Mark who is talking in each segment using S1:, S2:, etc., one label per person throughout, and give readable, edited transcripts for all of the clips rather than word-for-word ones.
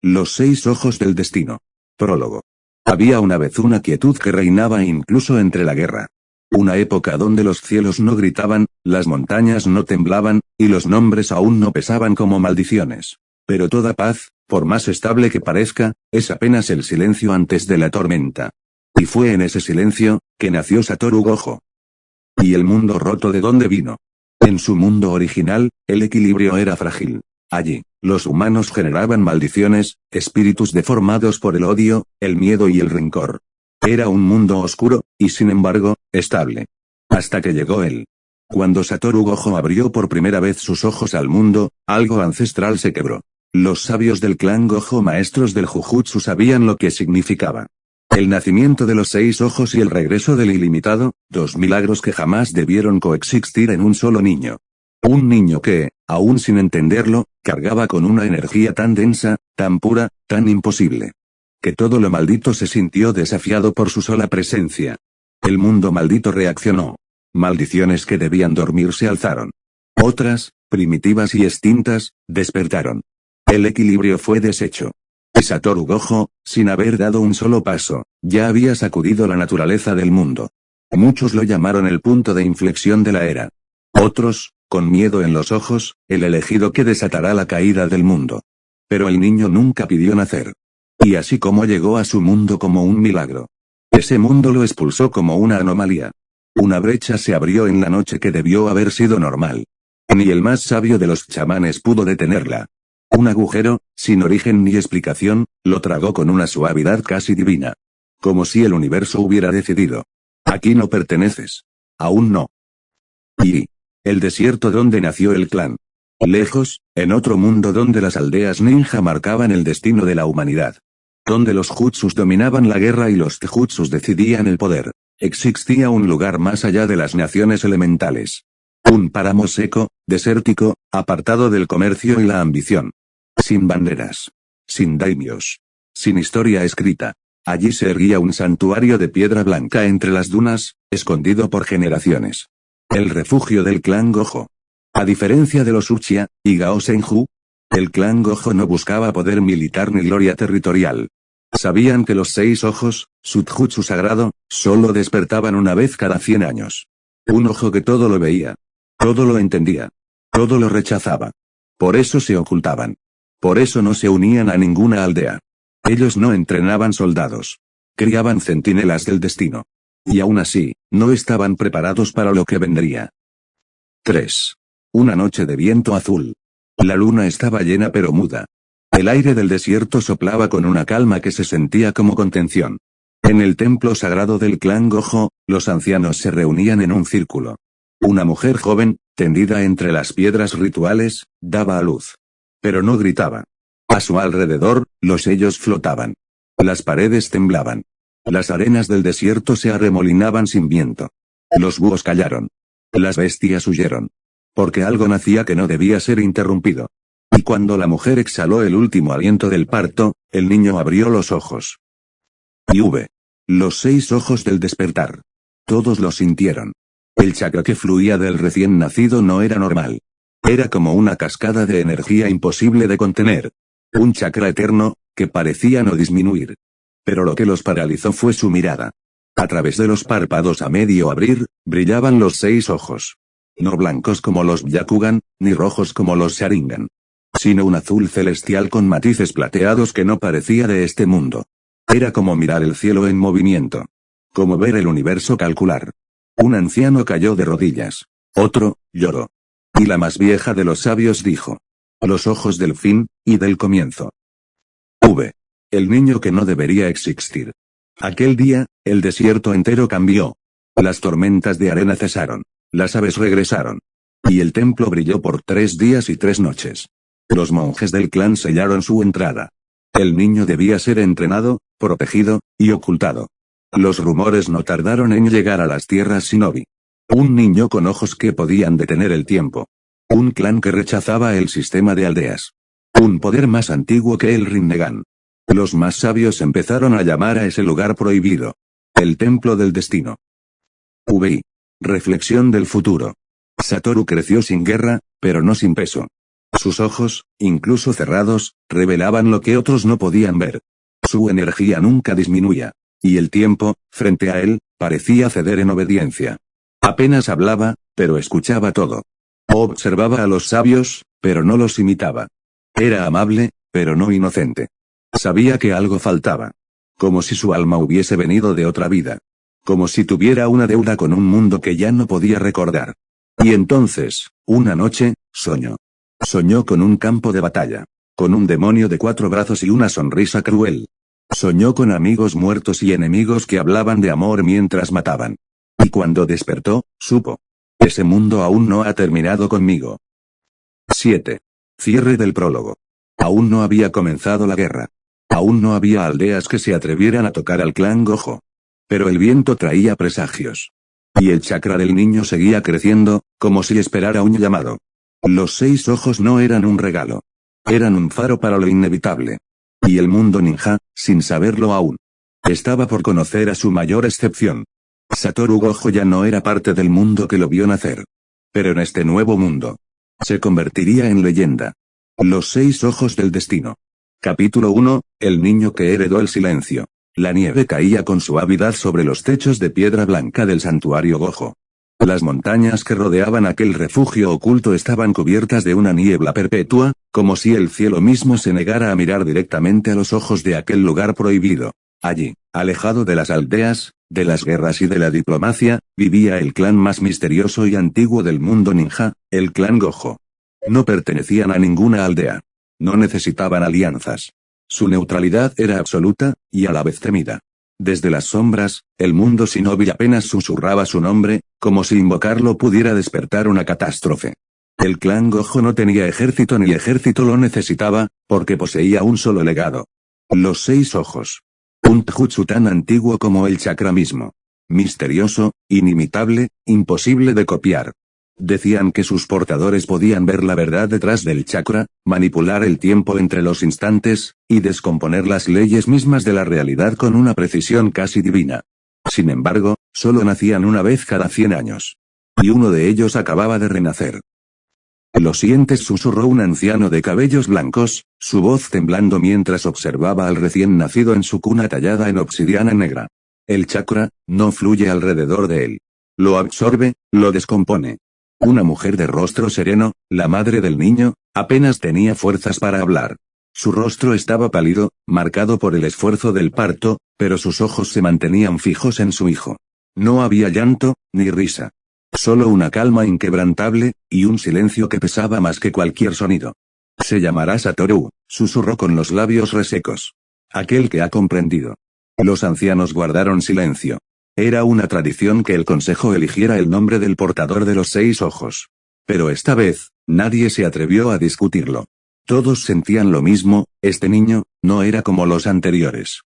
S1: Los 6 ojos del destino. Prólogo. Había una vez una quietud que reinaba incluso entre la guerra. Una época donde los cielos no gritaban, las montañas no temblaban, y los nombres aún no pesaban como maldiciones. Pero toda paz, por más estable que parezca, es apenas el silencio antes de la tormenta. Y fue en ese silencio, que nació Satoru Gojo. ¿Y el mundo roto de dónde vino? En su mundo original, el equilibrio era frágil. Allí, los humanos generaban maldiciones, espíritus deformados por el odio, el miedo y el rencor. Era un mundo oscuro, y sin embargo, estable. Hasta que llegó él. Cuando Satoru Gojo abrió por primera vez sus ojos al mundo, algo ancestral se quebró. Los sabios del clan Gojo, maestros del Jujutsu, sabían lo que significaba. El nacimiento de los 6 ojos y el regreso del ilimitado, 2 milagros que jamás debieron coexistir en un solo niño. Un niño que, aún sin entenderlo, cargaba con una energía tan densa, tan pura, tan imposible. Que todo lo maldito se sintió desafiado por su sola presencia. El mundo maldito reaccionó. Maldiciones que debían dormir se alzaron. Otras, primitivas y extintas, despertaron. El equilibrio fue deshecho. Y Satoru Gojo, sin haber dado un solo paso, ya había sacudido la naturaleza del mundo. Muchos lo llamaron el punto de inflexión de la era. Otros, con miedo en los ojos, el elegido que desatará la caída del mundo. Pero el niño nunca pidió nacer. Y así como llegó a su mundo como un milagro. Ese mundo lo expulsó como una anomalía. Una brecha se abrió en la noche que debió haber sido normal. Ni el más sabio de los chamanes pudo detenerla. Un agujero, sin origen ni explicación, lo tragó con una suavidad casi divina. Como si el universo hubiera decidido. Aquí no perteneces. Aún no. Y el desierto donde nació el clan. Lejos, en otro mundo donde las aldeas ninja marcaban el destino de la humanidad. Donde los jutsus dominaban la guerra y los taijutsus decidían el poder. Existía un lugar más allá de las naciones elementales. Un páramo seco, desértico, apartado del comercio y la ambición. Sin banderas. Sin daimios. Sin historia escrita. Allí se erguía un santuario de piedra blanca entre las dunas, escondido por generaciones. El refugio del clan Gojo. A diferencia de los Uchiha y Gao Senju, el clan Gojo no buscaba poder militar ni gloria territorial. Sabían que los 6 ojos, su jutsu sagrado, solo despertaban una vez cada 100 años. Un ojo que todo lo veía. Todo lo entendía. Todo lo rechazaba. Por eso se ocultaban. Por eso no se unían a ninguna aldea. Ellos no entrenaban soldados. Criaban centinelas del destino. Y aún así, no estaban preparados para lo que vendría. 3. Una noche de viento azul. La luna estaba llena pero muda. El aire del desierto soplaba con una calma que se sentía como contención. En el templo sagrado del clan Gojo, los ancianos se reunían en un círculo. Una mujer joven, tendida entre las piedras rituales, daba a luz. Pero no gritaba. A su alrededor, los sellos flotaban. Las paredes temblaban. Las arenas del desierto se arremolinaban sin viento. Los búhos callaron. Las bestias huyeron. Porque algo nacía que no debía ser interrumpido. Y cuando la mujer exhaló el último aliento del parto, el niño abrió los ojos. Y los 6 ojos del despertar. Todos lo sintieron. El chakra que fluía del recién nacido no era normal. Era como una cascada de energía imposible de contener. Un chakra eterno, que parecía no disminuir. Pero lo que los paralizó fue su mirada. A través de los párpados a medio abrir, brillaban los 6 ojos. No blancos como los Byakugan, ni rojos como los Sharingan. Sino un azul celestial con matices plateados que no parecía de este mundo. Era como mirar el cielo en movimiento. Como ver el universo calcular. Un anciano cayó de rodillas. Otro, lloró. Y la más vieja de los sabios dijo. Los ojos del fin, y del comienzo. El niño que no debería existir. Aquel día, el desierto entero cambió. Las tormentas de arena cesaron. Las aves regresaron. Y el templo brilló por 3 días y 3 noches. Los monjes del clan sellaron su entrada. El niño debía ser entrenado, protegido, y ocultado. Los rumores no tardaron en llegar a las tierras shinobi. Un niño con ojos que podían detener el tiempo. Un clan que rechazaba el sistema de aldeas. Un poder más antiguo que el Rinnegan. Los más sabios empezaron a llamar a ese lugar prohibido. El templo del destino. Reflexión del futuro. Satoru creció sin guerra, pero no sin peso. Sus ojos, incluso cerrados, revelaban lo que otros no podían ver. Su energía nunca disminuía. Y el tiempo, frente a él, parecía ceder en obediencia. Apenas hablaba, pero escuchaba todo. Observaba a los sabios, pero no los imitaba. Era amable, pero no inocente. Sabía que algo faltaba. Como si su alma hubiese venido de otra vida. Como si tuviera una deuda con un mundo que ya no podía recordar. Y entonces, una noche, soñó. Soñó con un campo de batalla. Con un demonio de 4 brazos y una sonrisa cruel. Soñó con amigos muertos y enemigos que hablaban de amor mientras mataban. Y cuando despertó, supo. Ese mundo aún no ha terminado conmigo. 7. Cierre del prólogo. Aún no había comenzado la guerra. Aún no había aldeas que se atrevieran a tocar al clan Gojo. Pero el viento traía presagios. Y el chakra del niño seguía creciendo, como si esperara un llamado. Los 6 ojos no eran un regalo. Eran un faro para lo inevitable. Y el mundo ninja, sin saberlo aún, estaba por conocer a su mayor excepción. Satoru Gojo ya no era parte del mundo que lo vio nacer. Pero en este nuevo mundo, se convertiría en leyenda. Los 6 ojos del destino. Capítulo 1, el niño que heredó el silencio. La nieve caía con suavidad sobre los techos de piedra blanca del santuario Gojo. Las montañas que rodeaban aquel refugio oculto estaban cubiertas de una niebla perpetua, como si el cielo mismo se negara a mirar directamente a los ojos de aquel lugar prohibido. Allí, alejado de las aldeas, de las guerras y de la diplomacia, vivía el clan más misterioso y antiguo del mundo ninja, el clan Gojo. No pertenecían a ninguna aldea. No necesitaban alianzas. Su neutralidad era absoluta, y a la vez temida. Desde las sombras, el mundo shinobi apenas susurraba su nombre, como si invocarlo pudiera despertar una catástrofe. El clan Gojo no tenía ejército ni ejército lo necesitaba, porque poseía un solo legado. Los 6 ojos. Un jutsu tan antiguo como el chakra mismo. Misterioso, inimitable, imposible de copiar. Decían que sus portadores podían ver la verdad detrás del chakra, manipular el tiempo entre los instantes, y descomponer las leyes mismas de la realidad con una precisión casi divina. Sin embargo, solo nacían una vez cada 100 años. Y uno de ellos acababa de renacer. «Lo sientes», susurró un anciano de cabellos blancos, su voz temblando mientras observaba al recién nacido en su cuna tallada en obsidiana negra. El chakra, no fluye alrededor de él. Lo absorbe, lo descompone. Una mujer de rostro sereno, la madre del niño, apenas tenía fuerzas para hablar. Su rostro estaba pálido, marcado por el esfuerzo del parto, pero sus ojos se mantenían fijos en su hijo. No había llanto, ni risa. Solo una calma inquebrantable, y un silencio que pesaba más que cualquier sonido. «Se llamará Satoru», susurró con los labios resecos. «Aquel que ha comprendido». Los ancianos guardaron silencio. Era una tradición que el consejo eligiera el nombre del portador de los 6 ojos. Pero esta vez, nadie se atrevió a discutirlo. Todos sentían lo mismo, este niño, no era como los anteriores.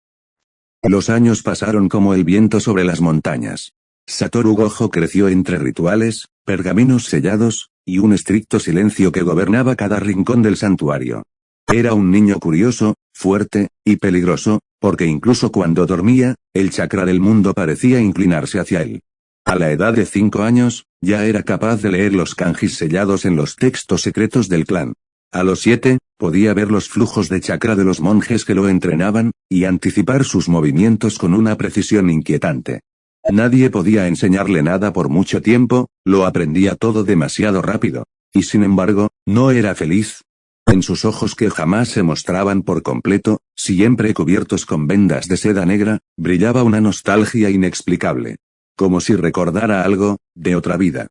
S1: Los años pasaron como el viento sobre las montañas. Satoru Gojo creció entre rituales, pergaminos sellados, y un estricto silencio que gobernaba cada rincón del santuario. Era un niño curioso, fuerte, y peligroso, porque incluso cuando dormía, el chakra del mundo parecía inclinarse hacia él. A la edad de 5 años, ya era capaz de leer los kanjis sellados en los textos secretos del clan. A los 7, podía ver los flujos de chakra de los monjes que lo entrenaban, y anticipar sus movimientos con una precisión inquietante. Nadie podía enseñarle nada por mucho tiempo, lo aprendía todo demasiado rápido. Y sin embargo, no era feliz. En sus ojos que jamás se mostraban por completo, siempre cubiertos con vendas de seda negra, brillaba una nostalgia inexplicable. Como si recordara algo, de otra vida.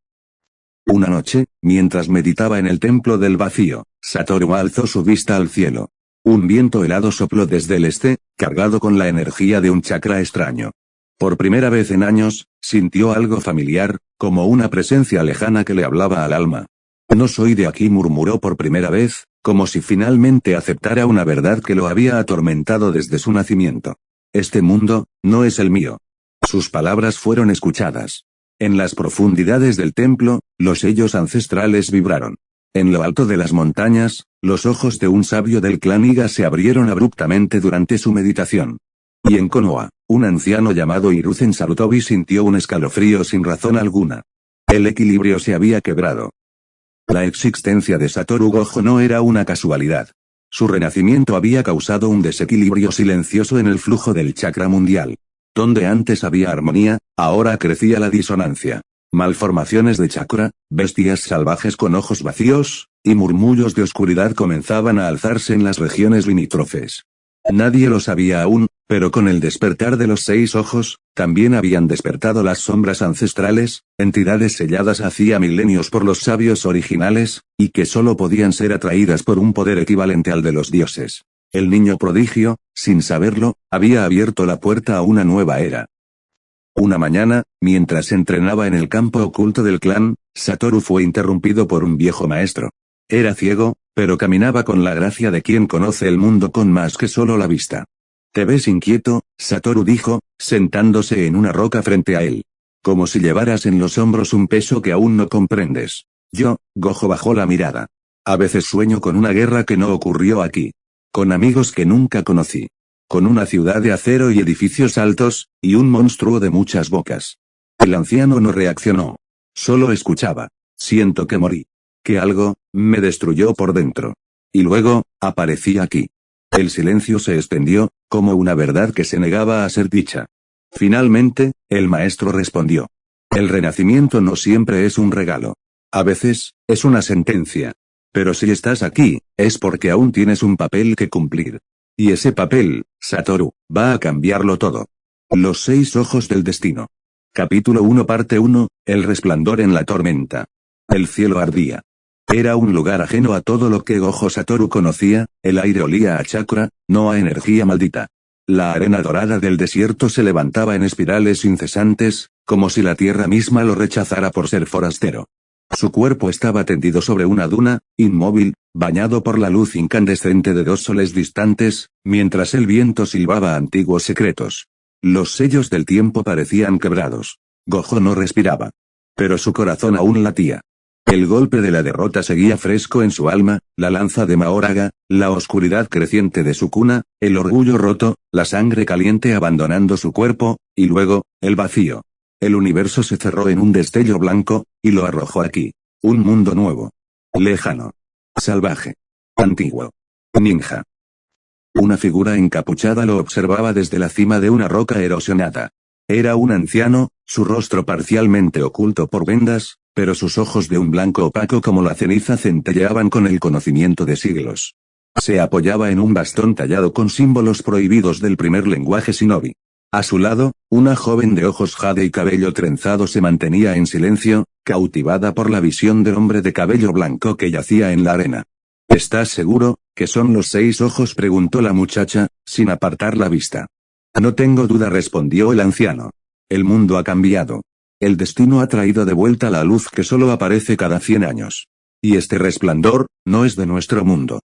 S1: Una noche, mientras meditaba en el templo del vacío, Satoru alzó su vista al cielo. Un viento helado sopló desde el este, cargado con la energía de un chakra extraño. Por primera vez en años, sintió algo familiar, como una presencia lejana que le hablaba al alma. «No soy de aquí», murmuró por primera vez, como si finalmente aceptara una verdad que lo había atormentado desde su nacimiento. «Este mundo, no es el mío». Sus palabras fueron escuchadas. En las profundidades del templo, los sellos ancestrales vibraron. En lo alto de las montañas, los ojos de un sabio del clan Iga se abrieron abruptamente durante su meditación. Y en Konoha, un anciano llamado Hiruzen Sarutobi sintió un escalofrío sin razón alguna. El equilibrio se había quebrado. La existencia de Satoru Gojo no era una casualidad. Su renacimiento había causado un desequilibrio silencioso en el flujo del chakra mundial. Donde antes había armonía, ahora crecía la disonancia. Malformaciones de chakra, bestias salvajes con ojos vacíos, y murmullos de oscuridad comenzaban a alzarse en las regiones limítrofes. Nadie lo sabía aún, pero con el despertar de los 6 ojos, también habían despertado las sombras ancestrales, entidades selladas hacía milenios por los sabios originales, y que solo podían ser atraídas por un poder equivalente al de los dioses. El niño prodigio, sin saberlo, había abierto la puerta a una nueva era. Una mañana, mientras entrenaba en el campo oculto del clan, Satoru fue interrumpido por un viejo maestro. Era ciego, pero caminaba con la gracia de quien conoce el mundo con más que solo la vista. «Te ves inquieto», Satoru dijo, sentándose en una roca frente a él. «Como si llevaras en los hombros un peso que aún no comprendes». Gojo bajó la mirada. «A veces sueño con una guerra que no ocurrió aquí. Con amigos que nunca conocí. Con una ciudad de acero y edificios altos, y un monstruo de muchas bocas». El anciano no reaccionó. Solo escuchaba. «Siento que morí. Que algo me destruyó por dentro. Y luego, aparecí aquí». El silencio se extendió, como una verdad que se negaba a ser dicha. Finalmente, el maestro respondió. «El renacimiento no siempre es un regalo. A veces, es una sentencia. Pero si estás aquí, es porque aún tienes un papel que cumplir. Y ese papel, Satoru, va a cambiarlo todo». Los 6 ojos del destino. Capítulo 1 Parte 1, El resplandor en la tormenta. El cielo ardía. Era un lugar ajeno a todo lo que Gojo Satoru conocía, el aire olía a chakra, no a energía maldita. La arena dorada del desierto se levantaba en espirales incesantes, como si la tierra misma lo rechazara por ser forastero. Su cuerpo estaba tendido sobre una duna, inmóvil, bañado por la luz incandescente de 2 soles distantes, mientras el viento silbaba antiguos secretos. Los sellos del tiempo parecían quebrados. Gojo no respiraba. Pero su corazón aún latía. El golpe de la derrota seguía fresco en su alma, la lanza de Mahoraga, la oscuridad creciente de su cuna, el orgullo roto, la sangre caliente abandonando su cuerpo, y luego, el vacío. El universo se cerró en un destello blanco, y lo arrojó aquí. Un mundo nuevo. Lejano. Salvaje. Antiguo. Ninja. Una figura encapuchada lo observaba desde la cima de una roca erosionada. Era un anciano, su rostro parcialmente oculto por vendas, pero sus ojos de un blanco opaco como la ceniza centelleaban con el conocimiento de siglos. Se apoyaba en un bastón tallado con símbolos prohibidos del primer lenguaje shinobi. A su lado, una joven de ojos jade y cabello trenzado se mantenía en silencio, cautivada por la visión del hombre de cabello blanco que yacía en la arena. ¿Estás seguro que son los 6 ojos?, preguntó la muchacha, sin apartar la vista. No tengo duda, respondió el anciano. El mundo ha cambiado. El destino ha traído de vuelta la luz que solo aparece cada 100 años. Y este resplandor, no es de nuestro mundo.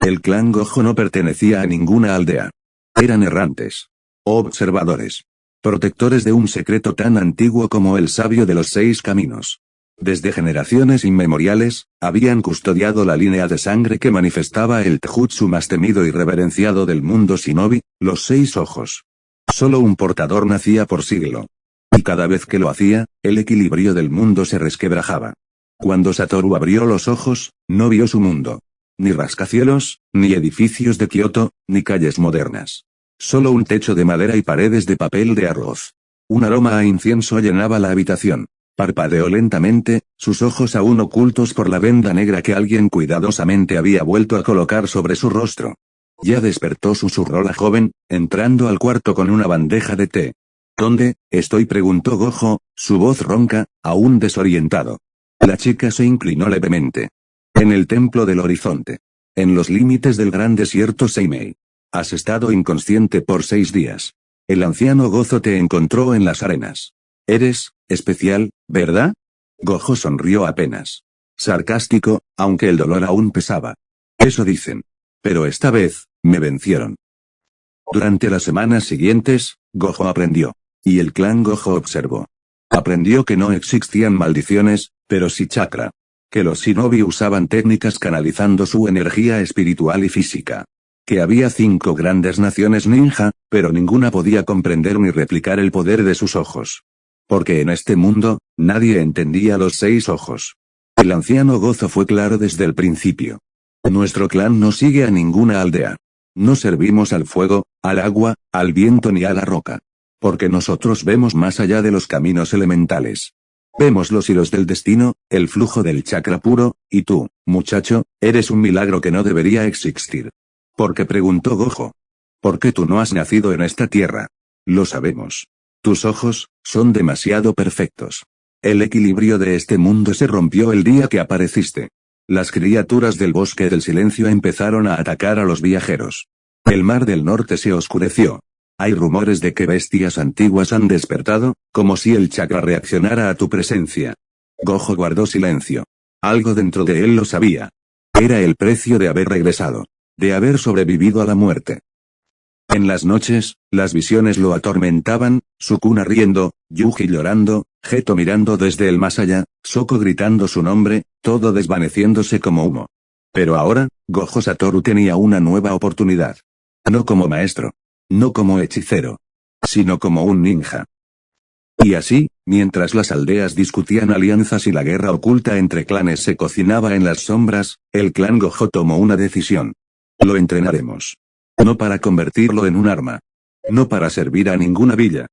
S1: El clan Gojo no pertenecía a ninguna aldea. Eran errantes. Observadores. Protectores de un secreto tan antiguo como el sabio de los 6 caminos. Desde generaciones inmemoriales, habían custodiado la línea de sangre que manifestaba el Taijutsu más temido y reverenciado del mundo shinobi, los 6 ojos. Solo un portador nacía por siglo. Y cada vez que lo hacía, el equilibrio del mundo se resquebrajaba. Cuando Satoru abrió los ojos, no vio su mundo. Ni rascacielos, ni edificios de Kioto, ni calles modernas. Solo un techo de madera y paredes de papel de arroz. Un aroma a incienso llenaba la habitación. Parpadeó lentamente, sus ojos aún ocultos por la venda negra que alguien cuidadosamente había vuelto a colocar sobre su rostro. Ya despertó, susurró la joven, entrando al cuarto con una bandeja de té. ¿Dónde estoy?, preguntó Gojo, su voz ronca, aún desorientado. La chica se inclinó levemente. En el templo del horizonte. En los límites del gran desierto Seimei. Has estado inconsciente por 6 días. El anciano Gozo te encontró en las arenas. Eres especial, ¿verdad? Gojo sonrió apenas. Sarcástico, aunque el dolor aún pesaba. Eso dicen. Pero esta vez, me vencieron. Durante las semanas siguientes, Gojo aprendió. Y el clan Gojo observó. Aprendió que no existían maldiciones, pero sí chakra. Que los shinobi usaban técnicas canalizando su energía espiritual y física. Que había 5 grandes naciones ninja, pero ninguna podía comprender ni replicar el poder de sus ojos. Porque en este mundo, nadie entendía los 6 ojos. El anciano Gozo fue claro desde el principio. Nuestro clan no sigue a ninguna aldea. No servimos al fuego, al agua, al viento ni a la roca. Porque nosotros vemos más allá de los caminos elementales. Vemos los hilos del destino, el flujo del chakra puro, y tú, muchacho, eres un milagro que no debería existir. ¿Por qué?, preguntó Gojo. ¿Por qué tú no has nacido en esta tierra? Lo sabemos. Tus ojos son demasiado perfectos. El equilibrio de este mundo se rompió el día que apareciste. Las criaturas del bosque del silencio empezaron a atacar a los viajeros. El mar del norte se oscureció. Hay rumores de que bestias antiguas han despertado, como si el chakra reaccionara a tu presencia. Gojo guardó silencio. Algo dentro de él lo sabía. Era el precio de haber regresado. De haber sobrevivido a la muerte. En las noches, las visiones lo atormentaban, Sukuna riendo, Yuji llorando, Geto mirando desde el más allá, Soko gritando su nombre, todo desvaneciéndose como humo. Pero ahora, Gojo Satoru tenía una nueva oportunidad. No como maestro. No como hechicero. Sino como un ninja. Y así, mientras las aldeas discutían alianzas y la guerra oculta entre clanes se cocinaba en las sombras, el clan Gojo tomó una decisión. Lo entrenaremos. No para convertirlo en un arma. No para servir a ninguna villa.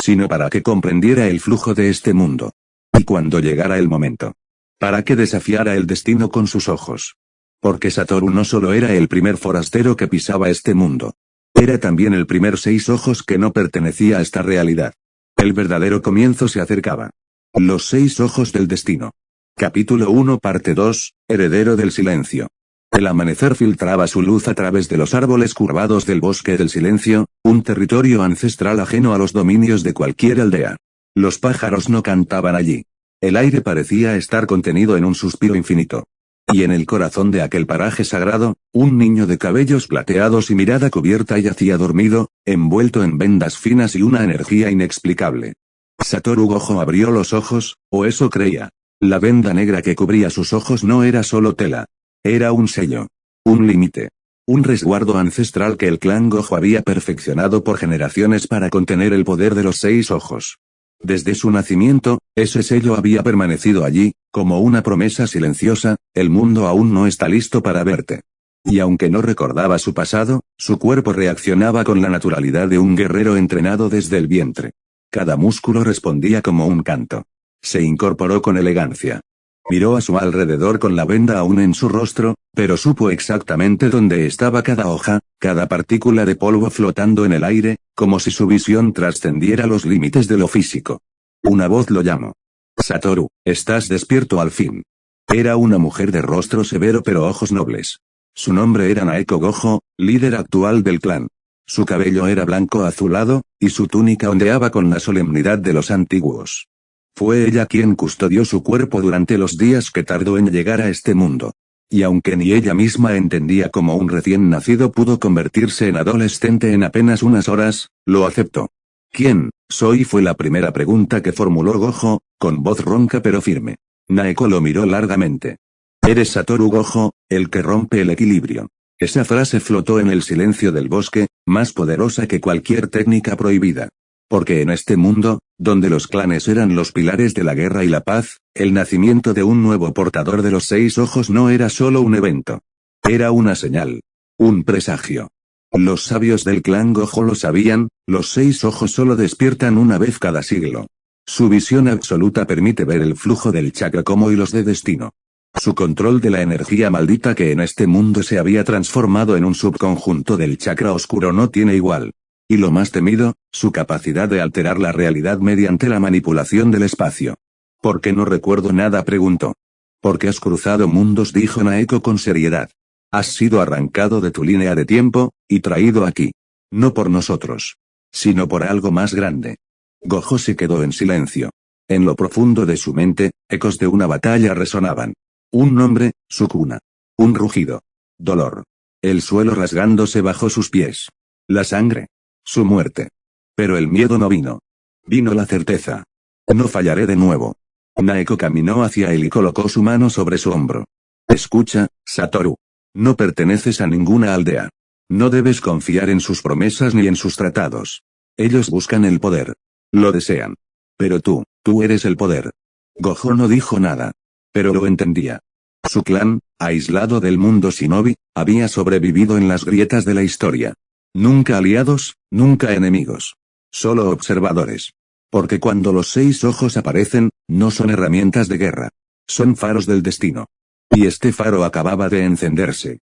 S1: Sino para que comprendiera el flujo de este mundo. Y cuando llegara el momento. Para que desafiara el destino con sus ojos. Porque Satoru no solo era el primer forastero que pisaba este mundo. Era también el primer seis ojos que no pertenecía a esta realidad. El verdadero comienzo se acercaba. Los seis ojos del destino. Capítulo 1 parte 2, Heredero del silencio. El amanecer filtraba su luz a través de los árboles curvados del bosque del silencio, un territorio ancestral ajeno a los dominios de cualquier aldea. Los pájaros no cantaban allí. El aire parecía estar contenido en un suspiro infinito. Y en el corazón de aquel paraje sagrado, un niño de cabellos plateados y mirada cubierta yacía dormido, envuelto en vendas finas y una energía inexplicable. Satoru Gojo abrió los ojos, o eso creía. La venda negra que cubría sus ojos no era solo tela. Era un sello. Un límite. Un resguardo ancestral que el clan Gojo había perfeccionado por generaciones para contener el poder de los seis ojos. Desde su nacimiento, ese sello había permanecido allí, como una promesa silenciosa, el mundo aún no está listo para verte. Y aunque no recordaba su pasado, su cuerpo reaccionaba con la naturalidad de un guerrero entrenado desde el vientre. Cada músculo respondía como un canto. Se incorporó con elegancia. Miró a su alrededor con la venda aún en su rostro, pero supo exactamente dónde estaba cada hoja, cada partícula de polvo flotando en el aire, como si su visión trascendiera los límites de lo físico. Una voz lo llamó. Satoru, estás despierto al fin. Era una mujer de rostro severo pero ojos nobles. Su nombre era Naeko Gojo, líder actual del clan. Su cabello era blanco azulado, y su túnica ondeaba con la solemnidad de los antiguos. Fue ella quien custodió su cuerpo durante los días que tardó en llegar a este mundo. Y aunque ni ella misma entendía cómo un recién nacido pudo convertirse en adolescente en apenas unas horas, lo aceptó. ¿Quién soy?, fue la primera pregunta que formuló Gojo, con voz ronca pero firme. Naeko lo miró largamente. Eres Satoru Gojo, el que rompe el equilibrio. Esa frase flotó en el silencio del bosque, más poderosa que cualquier técnica prohibida. Porque en este mundo, donde los clanes eran los pilares de la guerra y la paz, el nacimiento de un nuevo portador de los seis ojos no era solo un evento. Era una señal. Un presagio. Los sabios del clan Gojo lo sabían, los seis ojos solo despiertan una vez cada siglo. Su visión absoluta permite ver el flujo del chakra como hilos de destino. Su control de la energía maldita que en este mundo se había transformado en un subconjunto del chakra oscuro no tiene igual. Y lo más temido, su capacidad de alterar la realidad mediante la manipulación del espacio. ¿Por qué no recuerdo nada?, preguntó. Porque has cruzado mundos, dijo Naeko con seriedad. Has sido arrancado de tu línea de tiempo, y traído aquí. No por nosotros. Sino por algo más grande. Gojo se quedó en silencio. En lo profundo de su mente, ecos de una batalla resonaban. Un nombre, Sukuna. Un rugido. Dolor. El suelo rasgándose bajo sus pies. La sangre. Su muerte. Pero el miedo no vino. Vino la certeza. No fallaré de nuevo. Naeko caminó hacia él y colocó su mano sobre su hombro. Escucha, Satoru. No perteneces a ninguna aldea. No debes confiar en sus promesas ni en sus tratados. Ellos buscan el poder. Lo desean. Pero tú eres el poder. Gojo no dijo nada. Pero lo entendía. Su clan, aislado del mundo shinobi, había sobrevivido en las grietas de la historia. Nunca aliados, nunca enemigos. Solo observadores. Porque cuando los 6 ojos aparecen, no son herramientas de guerra. Son faros del destino. Y este faro acababa de encenderse.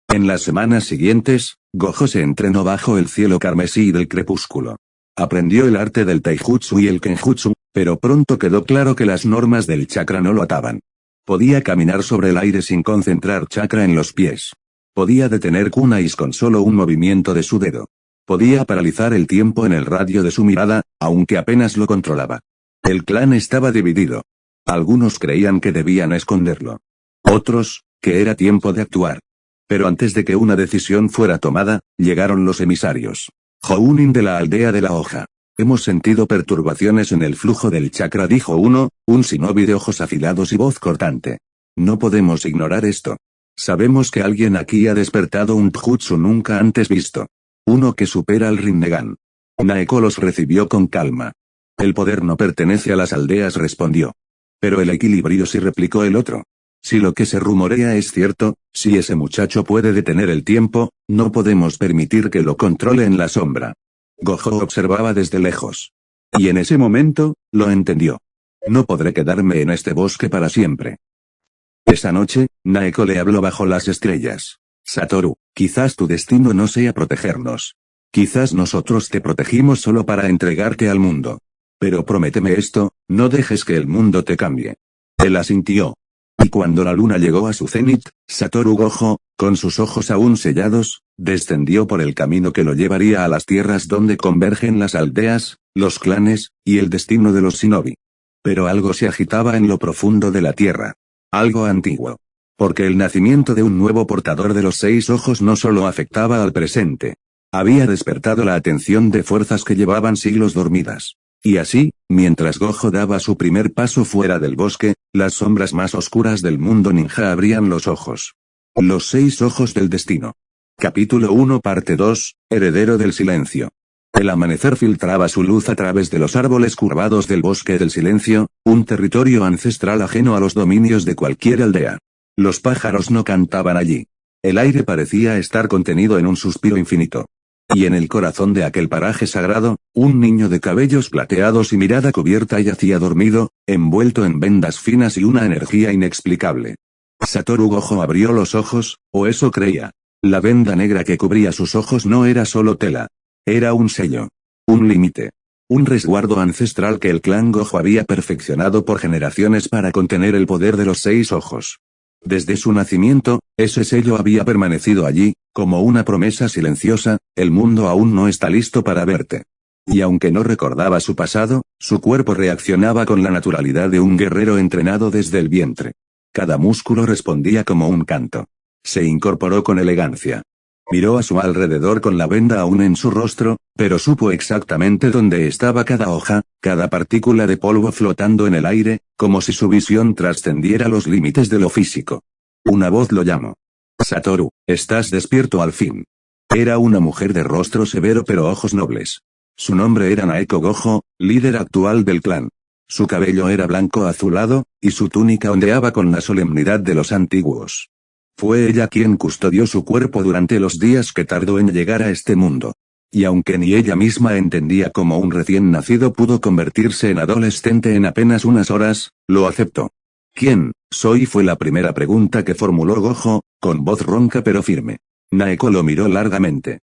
S1: En las semanas siguientes, Gojo se entrenó bajo el cielo carmesí del crepúsculo. Aprendió el arte del taijutsu y el kenjutsu, pero pronto quedó claro que las normas del chakra no lo ataban. Podía caminar sobre el aire sin concentrar chakra en los pies. Podía detener kunais con solo un movimiento de su dedo. Podía paralizar el tiempo en el radio de su mirada, aunque apenas lo controlaba. El clan estaba dividido. Algunos creían que debían esconderlo. Otros, que era tiempo de actuar. Pero antes de que una decisión fuera tomada, llegaron los emisarios. Jounin de la aldea de la hoja. Hemos sentido perturbaciones en el flujo del chakra, dijo uno, un shinobi de ojos afilados y voz cortante. No podemos ignorar esto. Sabemos que alguien aquí ha despertado un jutsu nunca antes visto. Uno que supera al Rinnegan. Naeko los recibió con calma. El poder no pertenece a las aldeas, respondió. Pero el equilibrio sí, replicó el otro. Si lo que se rumorea es cierto, si ese muchacho puede detener el tiempo, no podemos permitir que lo controle en la sombra. Gojo observaba desde lejos. Y en ese momento, lo entendió. No podré quedarme en este bosque para siempre. Esa noche, Naeko le habló bajo las estrellas. Satoru, quizás tu destino no sea protegernos. Quizás nosotros te protegimos solo para entregarte al mundo. Pero prométeme esto, no dejes que el mundo te cambie. Él asintió. Y cuando la luna llegó a su cenit, Satoru Gojo, con sus ojos aún sellados, descendió por el camino que lo llevaría a las tierras donde convergen las aldeas, los clanes, y el destino de los shinobi. Pero algo se agitaba en lo profundo de la tierra. Algo antiguo. Porque el nacimiento de un nuevo portador de los 6 ojos no solo afectaba al presente. Había despertado la atención de fuerzas que llevaban siglos dormidas. Y así, mientras Gojo daba su primer paso fuera del bosque, las sombras más oscuras del mundo ninja abrían los ojos. Los 6 ojos del destino. Capítulo 1 Parte 2, Heredero del silencio. El amanecer filtraba su luz a través de los árboles curvados del bosque del silencio, un territorio ancestral ajeno a los dominios de cualquier aldea. Los pájaros no cantaban allí. El aire parecía estar contenido en un suspiro infinito. Y en el corazón de aquel paraje sagrado, un niño de cabellos plateados y mirada cubierta yacía dormido, envuelto en vendas finas y una energía inexplicable. Satoru Gojo abrió los ojos, o eso creía. La venda negra que cubría sus ojos no era solo tela. Era un sello. Un límite. Un resguardo ancestral que el clan Gojo había perfeccionado por generaciones para contener el poder de los 6 ojos. Desde su nacimiento, ese sello había permanecido allí, como una promesa silenciosa, el mundo aún no está listo para verte. Y aunque no recordaba su pasado, su cuerpo reaccionaba con la naturalidad de un guerrero entrenado desde el vientre. Cada músculo respondía como un canto. Se incorporó con elegancia. Miró a su alrededor con la venda aún en su rostro, pero supo exactamente dónde estaba cada hoja, cada partícula de polvo flotando en el aire, como si su visión trascendiera los límites de lo físico. Una voz lo llamó. Satoru, estás despierto al fin. Era una mujer de rostro severo pero ojos nobles. Su nombre era Naeko Gojo, líder actual del clan. Su cabello era blanco azulado, y su túnica ondeaba con la solemnidad de los antiguos. Fue ella quien custodió su cuerpo durante los días que tardó en llegar a este mundo. Y aunque ni ella misma entendía cómo un recién nacido pudo convertirse en adolescente en apenas unas horas, lo aceptó. ¿Quién soy? Fue la primera pregunta que formuló Gojo, con voz ronca pero firme. Naeko lo miró largamente.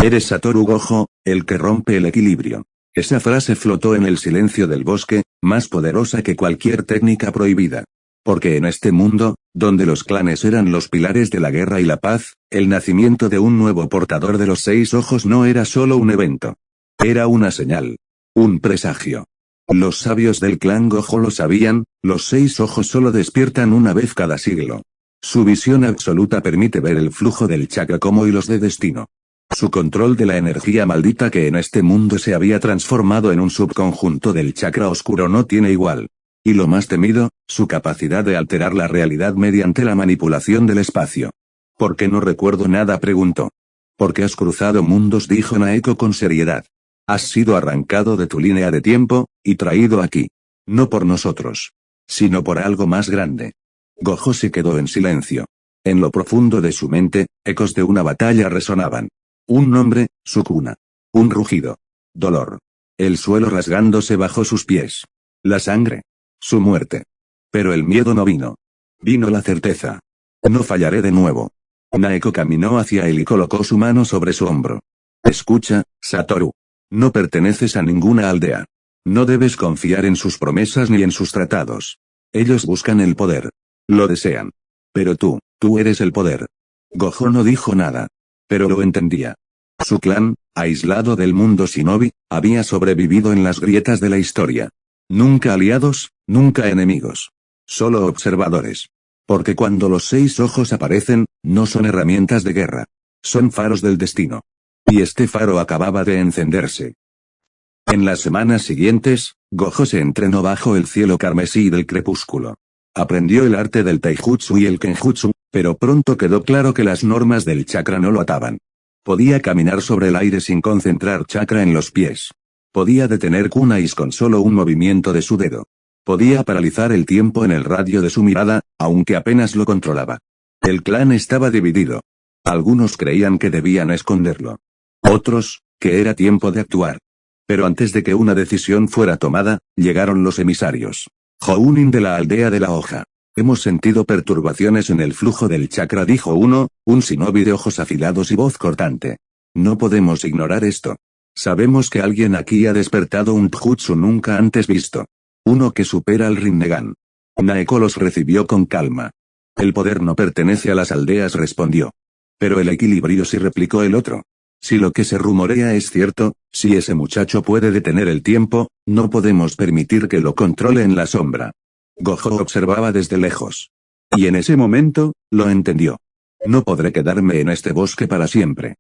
S1: Eres Satoru Gojo, el que rompe el equilibrio. Esa frase flotó en el silencio del bosque, más poderosa que cualquier técnica prohibida. Porque en este mundo, donde los clanes eran los pilares de la guerra y la paz, el nacimiento de un nuevo portador de los 6 ojos no era solo un evento. Era una señal. Un presagio. Los sabios del clan Gojo lo sabían, los 6 ojos solo despiertan una vez cada siglo. Su visión absoluta permite ver el flujo del chakra como hilos de destino. Su control de la energía maldita que en este mundo se había transformado en un subconjunto del chakra oscuro no tiene igual. Y lo más temido, su capacidad de alterar la realidad mediante la manipulación del espacio. ¿Por qué no recuerdo nada? Preguntó. Porque has cruzado mundos, dijo Naeko con seriedad. Has sido arrancado de tu línea de tiempo, y traído aquí. No por nosotros. sino por algo más grande. Gojo se quedó en silencio. En lo profundo de su mente, ecos de una batalla resonaban. Un nombre, Sukuna. Un rugido. Dolor. El suelo rasgándose bajo sus pies. La sangre. Su muerte. Pero el miedo no vino. Vino la certeza. No fallaré de nuevo. Naeko caminó hacia él y colocó su mano sobre su hombro. Escucha, Satoru. No perteneces a ninguna aldea. No debes confiar en sus promesas ni en sus tratados. Ellos buscan el poder. Lo desean. Pero tú eres el poder. Gojo no dijo nada. Pero lo entendía. Su clan, aislado del mundo shinobi, había sobrevivido en las grietas de la historia. Nunca aliados, nunca enemigos. Solo observadores. Porque cuando los 6 ojos aparecen, no son herramientas de guerra. Son faros del destino. Y este faro acababa de encenderse. En las semanas siguientes, Gojo se entrenó bajo el cielo carmesí del crepúsculo. Aprendió el arte del taijutsu y el kenjutsu, pero pronto quedó claro que las normas del chakra no lo ataban. Podía caminar sobre el aire sin concentrar chakra en los pies. Podía detener kunais con solo un movimiento de su dedo. Podía paralizar el tiempo en el radio de su mirada, aunque apenas lo controlaba. El clan estaba dividido. Algunos creían que debían esconderlo. Otros, que era tiempo de actuar. Pero antes de que una decisión fuera tomada, llegaron los emisarios. Jounin de la aldea de la hoja. Hemos sentido perturbaciones en el flujo del chakra, dijo uno, un shinobi de ojos afilados y voz cortante. No podemos ignorar esto. Sabemos que alguien aquí ha despertado un jutsu nunca antes visto. Uno que supera al Rinnegan. Naeko los recibió con calma. El poder no pertenece a las aldeas, respondió. Pero el equilibrio sí, replicó el otro. Si lo que se rumorea es cierto, si ese muchacho puede detener el tiempo, no podemos permitir que lo controle en la sombra. Gojo observaba desde lejos. Y en ese momento, lo entendió. No podré quedarme en este bosque para siempre.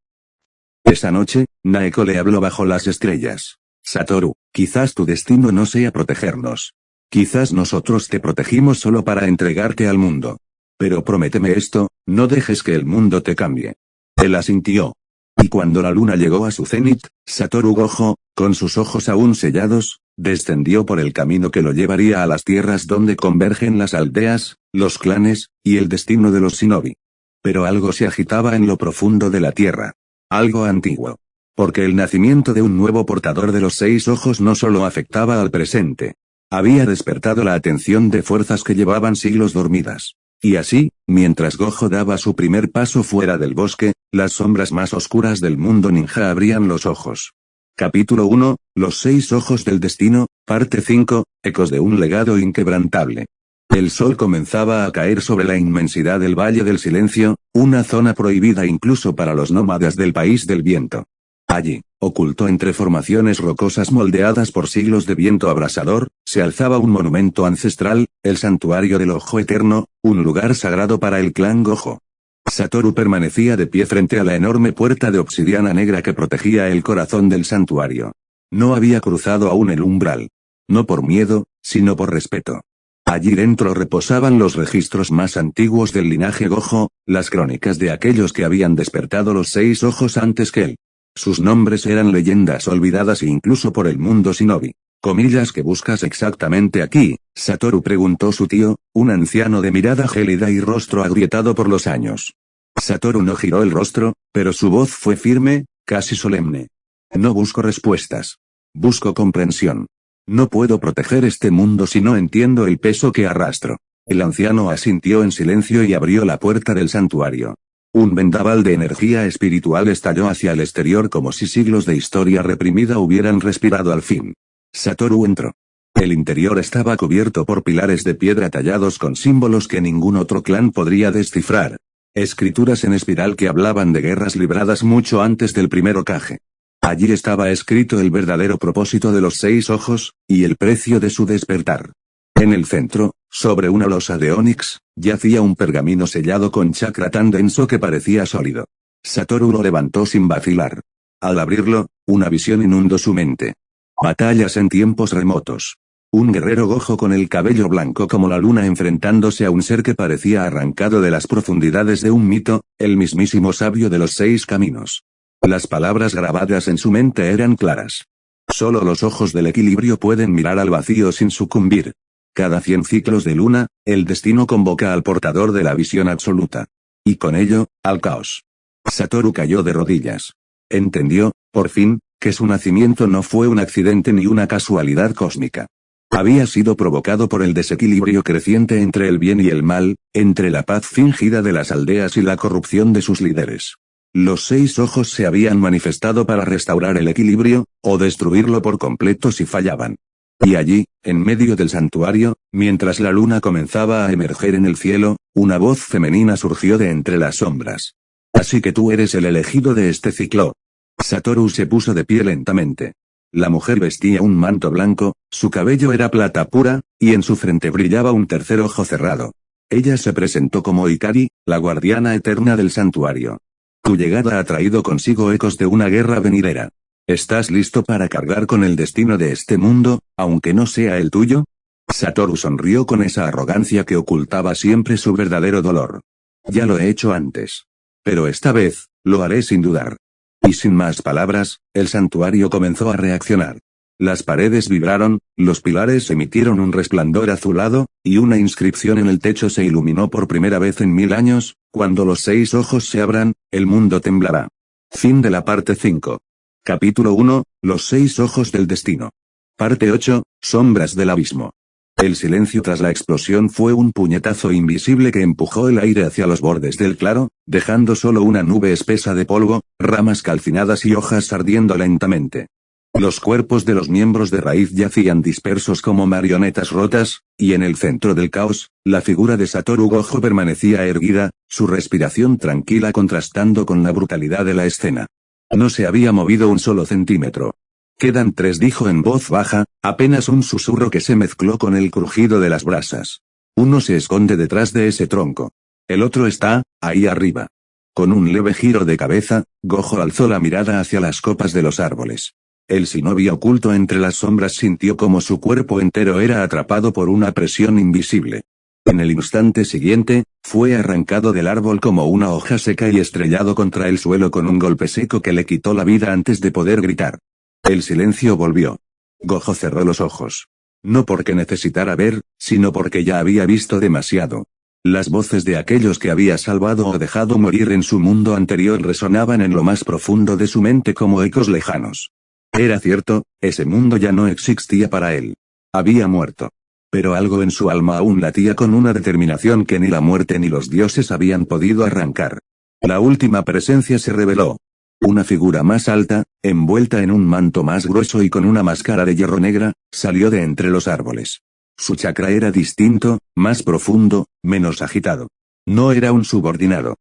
S1: Esa noche, Naeko le habló bajo las estrellas. Satoru, quizás tu destino no sea protegernos. Quizás nosotros te protegimos solo para entregarte al mundo. Pero prométeme esto, no dejes que el mundo te cambie. Él asintió. Y cuando la luna llegó a su cenit, Satoru Gojo, con sus ojos aún sellados, descendió por el camino que lo llevaría a las tierras donde convergen las aldeas, los clanes, y el destino de los shinobi. Pero algo se agitaba en lo profundo de la tierra. Algo antiguo. Porque el nacimiento de un nuevo portador de los 6 ojos no solo afectaba al presente. Había despertado la atención de fuerzas que llevaban siglos dormidas. Y así, mientras Gojo daba su primer paso fuera del bosque, las sombras más oscuras del mundo ninja abrían los ojos. Capítulo 1, Los 6 ojos del destino, parte 5, ecos de un legado inquebrantable. El sol comenzaba a caer sobre la inmensidad del Valle del Silencio, una zona prohibida incluso para los nómadas del país del viento. Allí, oculto entre formaciones rocosas moldeadas por siglos de viento abrasador, se alzaba un monumento ancestral, el santuario del Ojo Eterno, un lugar sagrado para el clan Gojo. Satoru permanecía de pie frente a la enorme puerta de obsidiana negra que protegía el corazón del santuario. No había cruzado aún el umbral. No por miedo, sino por respeto. Allí dentro reposaban los registros más antiguos del linaje Gojo, las crónicas de aquellos que habían despertado los 6 ojos antes que él. Sus nombres eran leyendas olvidadas incluso por el mundo shinobi. Comillas, ¿que buscas exactamente aquí? Satoru preguntó su tío, un anciano de mirada gélida y rostro agrietado por los años. Satoru no giró el rostro, pero su voz fue firme, casi solemne. No busco respuestas. Busco comprensión. No puedo proteger este mundo si no entiendo el peso que arrastro. El anciano asintió en silencio y abrió la puerta del santuario. Un vendaval de energía espiritual estalló hacia el exterior como si siglos de historia reprimida hubieran respirado al fin. Satoru entró. El interior estaba cubierto por pilares de piedra tallados con símbolos que ningún otro clan podría descifrar. Escrituras en espiral que hablaban de guerras libradas mucho antes del primer Hokage. Allí estaba escrito el verdadero propósito de los 6 ojos, y el precio de su despertar. En el centro, sobre una losa de ónix, yacía un pergamino sellado con chakra tan denso que parecía sólido. Satoru lo levantó sin vacilar. Al abrirlo, una visión inundó su mente. Batallas en tiempos remotos. Un guerrero Gojo con el cabello blanco como la luna enfrentándose a un ser que parecía arrancado de las profundidades de un mito, el mismísimo sabio de los 6 caminos. Las palabras grabadas en su mente eran claras. Solo los ojos del equilibrio pueden mirar al vacío sin sucumbir. Cada 100 ciclos de luna, el destino convoca al portador de la visión absoluta. Y con ello, al caos. Satoru cayó de rodillas. Entendió, por fin, que su nacimiento no fue un accidente ni una casualidad cósmica. Había sido provocado por el desequilibrio creciente entre el bien y el mal, entre la paz fingida de las aldeas y la corrupción de sus líderes. Los 6 ojos se habían manifestado para restaurar el equilibrio, o destruirlo por completo si fallaban. Y allí, en medio del santuario, mientras la luna comenzaba a emerger en el cielo, una voz femenina surgió de entre las sombras. Así que tú eres el elegido de este ciclo. Satoru se puso de pie lentamente. La mujer vestía un manto blanco, su cabello era plata pura, y en su frente brillaba un tercer ojo cerrado. Ella se presentó como Hikari, la guardiana eterna del santuario. Tu llegada ha traído consigo ecos de una guerra venidera. ¿Estás listo para cargar con el destino de este mundo, aunque no sea el tuyo? Satoru sonrió con esa arrogancia que ocultaba siempre su verdadero dolor. Ya lo he hecho antes. Pero esta vez, lo haré sin dudar. Y sin más palabras, el santuario comenzó a reaccionar. Las paredes vibraron, los pilares emitieron un resplandor azulado, y una inscripción en el techo se iluminó por primera vez en 1000 años, cuando los 6 ojos se abran, el mundo temblará. Fin de la parte 5. Capítulo 1, Los 6 ojos del destino. Parte 8, Sombras del abismo. El silencio tras la explosión fue un puñetazo invisible que empujó el aire hacia los bordes del claro, dejando solo una nube espesa de polvo, ramas calcinadas y hojas ardiendo lentamente. Los cuerpos de los miembros de raíz yacían dispersos como marionetas rotas, y en el centro del caos, la figura de Satoru Gojo permanecía erguida, su respiración tranquila contrastando con la brutalidad de la escena. No se había movido un solo centímetro. Quedan 3, dijo en voz baja, apenas un susurro que se mezcló con el crujido de las brasas. Uno se esconde detrás de ese tronco. El otro está, ahí arriba. Con un leve giro de cabeza, Gojo alzó la mirada hacia las copas de los árboles. El shinobi oculto entre las sombras sintió como su cuerpo entero era atrapado por una presión invisible. En el instante siguiente, fue arrancado del árbol como una hoja seca y estrellado contra el suelo con un golpe seco que le quitó la vida antes de poder gritar. El silencio volvió. Gojo cerró los ojos. No porque necesitara ver, sino porque ya había visto demasiado. Las voces de aquellos que había salvado o dejado morir en su mundo anterior resonaban en lo más profundo de su mente como ecos lejanos. Era cierto, ese mundo ya no existía para él. Había muerto. Pero algo en su alma aún latía con una determinación que ni la muerte ni los dioses habían podido arrancar. La última presencia se reveló. Una figura más alta, envuelta en un manto más grueso y con una máscara de hierro negra, salió de entre los árboles. Su chakra era distinto, más profundo, menos agitado. No era un subordinado.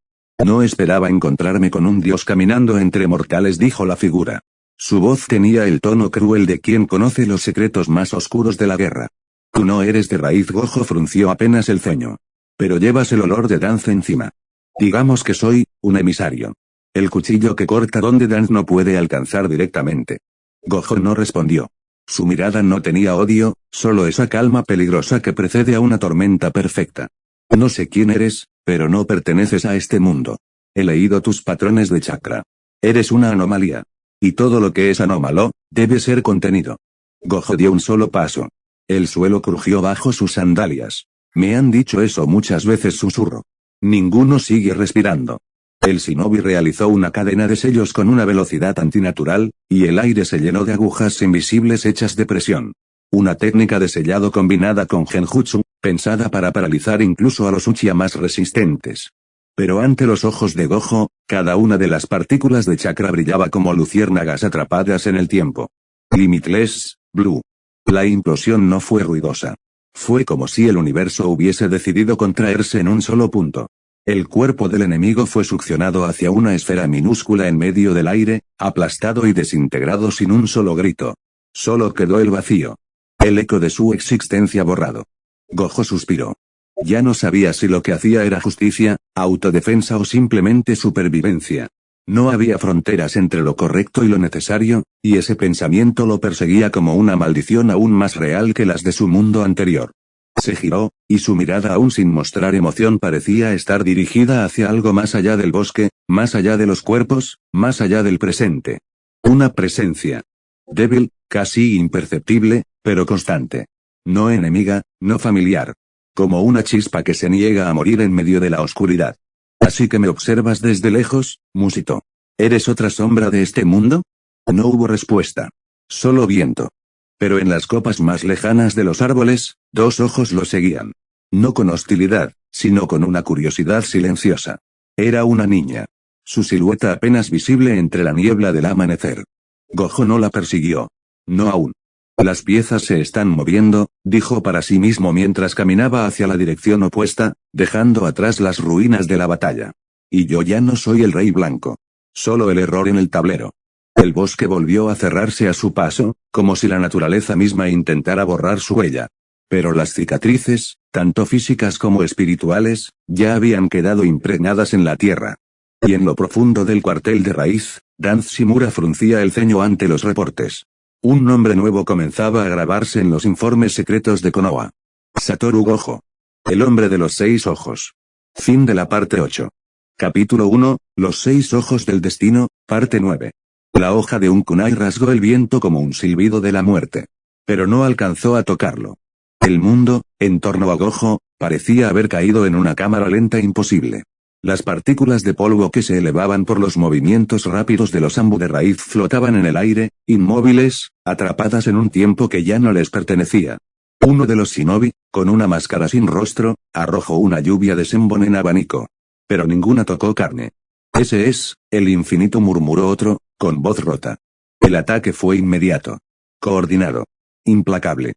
S1: No esperaba encontrarme con un dios caminando entre mortales, dijo la figura. Su voz tenía el tono cruel de quien conoce los secretos más oscuros de la guerra. Tú no eres de raíz. Gojo frunció apenas el ceño. Pero llevas el olor de Danzo encima. Digamos que soy, un emisario. El cuchillo que corta donde Dan no puede alcanzar directamente. Gojo no respondió. Su mirada no tenía odio, solo esa calma peligrosa que precede a una tormenta perfecta. No sé quién eres, pero no perteneces a este mundo. He leído tus patrones de chakra. Eres una anomalía. Y todo lo que es anómalo, debe ser contenido. Gojo dio un solo paso. El suelo crujió bajo sus sandalias. Me han dicho eso muchas veces, susurró. Ninguno sigue respirando. El shinobi realizó una cadena de sellos con una velocidad antinatural, y el aire se llenó de agujas invisibles hechas de presión. Una técnica de sellado combinada con genjutsu, pensada para paralizar incluso a los uchiha más resistentes. Pero ante los ojos de Gojo, cada una de las partículas de chakra brillaba como luciérnagas atrapadas en el tiempo. Limitless, Blue. La implosión no fue ruidosa. Fue como si el universo hubiese decidido contraerse en un solo punto. El cuerpo del enemigo fue succionado hacia una esfera minúscula en medio del aire, aplastado y desintegrado sin un solo grito. Solo quedó el vacío. El eco de su existencia borrado. Gojo suspiró. Ya no sabía si lo que hacía era justicia, autodefensa o simplemente supervivencia. No había fronteras entre lo correcto y lo necesario, y ese pensamiento lo perseguía como una maldición aún más real que las de su mundo anterior. Se giró, y su mirada aún sin mostrar emoción parecía estar dirigida hacia algo más allá del bosque, más allá de los cuerpos, más allá del presente. Una presencia. Débil, casi imperceptible, pero constante. No enemiga, no familiar. Como una chispa que se niega a morir en medio de la oscuridad. Así que me observas desde lejos, musitó. ¿Eres otra sombra de este mundo? No hubo respuesta. Solo viento. Pero en las copas más lejanas de los árboles, dos ojos lo seguían. No con hostilidad, sino con una curiosidad silenciosa. Era una niña. Su silueta apenas visible entre la niebla del amanecer. Gojo no la persiguió. No aún. Las piezas se están moviendo, dijo para sí mismo mientras caminaba hacia la dirección opuesta, dejando atrás las ruinas de la batalla. Y yo ya no soy el rey blanco. Solo el error en el tablero. El bosque volvió a cerrarse a su paso, como si la naturaleza misma intentara borrar su huella. Pero las cicatrices, tanto físicas como espirituales, ya habían quedado impregnadas en la tierra. Y en lo profundo del cuartel de raíz, Dan Shimura fruncía el ceño ante los reportes. Un nombre nuevo comenzaba a grabarse en los informes secretos de Konoha. Satoru Gojo. El hombre de los 6 ojos. Fin de la parte 8. Capítulo 1, Los 6 ojos del destino, parte 9. La hoja de un kunai rasgó el viento como un silbido de la muerte. Pero no alcanzó a tocarlo. El mundo, en torno a Gojo, parecía haber caído en una cámara lenta imposible. Las partículas de polvo que se elevaban por los movimientos rápidos de los ambu de raíz flotaban en el aire, inmóviles, atrapadas en un tiempo que ya no les pertenecía. Uno de los shinobi, con una máscara sin rostro, arrojó una lluvia de senbon en abanico. Pero ninguna tocó carne. Ese es, el infinito, murmuró otro, con voz rota. El ataque fue inmediato. Coordinado. Implacable.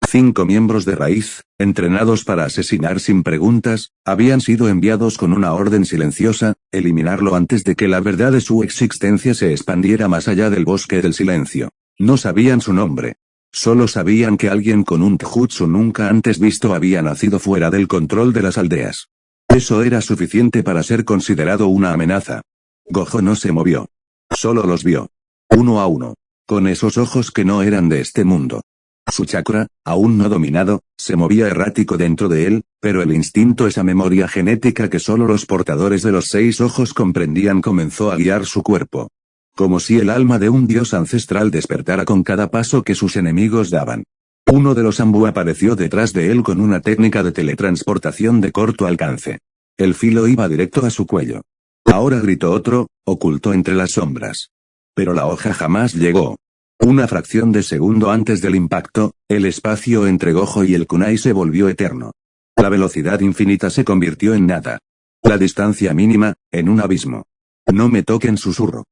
S1: 5 miembros de raíz, entrenados para asesinar sin preguntas, habían sido enviados con una orden silenciosa, eliminarlo antes de que la verdad de su existencia se expandiera más allá del bosque del silencio. No sabían su nombre. Solo sabían que alguien con un taijutsu nunca antes visto había nacido fuera del control de las aldeas. Eso era suficiente para ser considerado una amenaza. Gojo no se movió. Solo los vio. Uno a uno. Con esos ojos que no eran de este mundo. Su chakra, aún no dominado, se movía errático dentro de él, pero el instinto, esa memoria genética que solo los portadores de los 6 ojos comprendían, comenzó a guiar su cuerpo. Como si el alma de un dios ancestral despertara con cada paso que sus enemigos daban. Uno de los ambu apareció detrás de él con una técnica de teletransportación de corto alcance. El filo iba directo a su cuello. Ahora, gritó otro, oculto entre las sombras. Pero la hoja jamás llegó. Una fracción de segundo antes del impacto, el espacio entre Gojo y el kunai se volvió eterno. La velocidad infinita se convirtió en nada. La distancia mínima, en un abismo. No me toquen, susurro.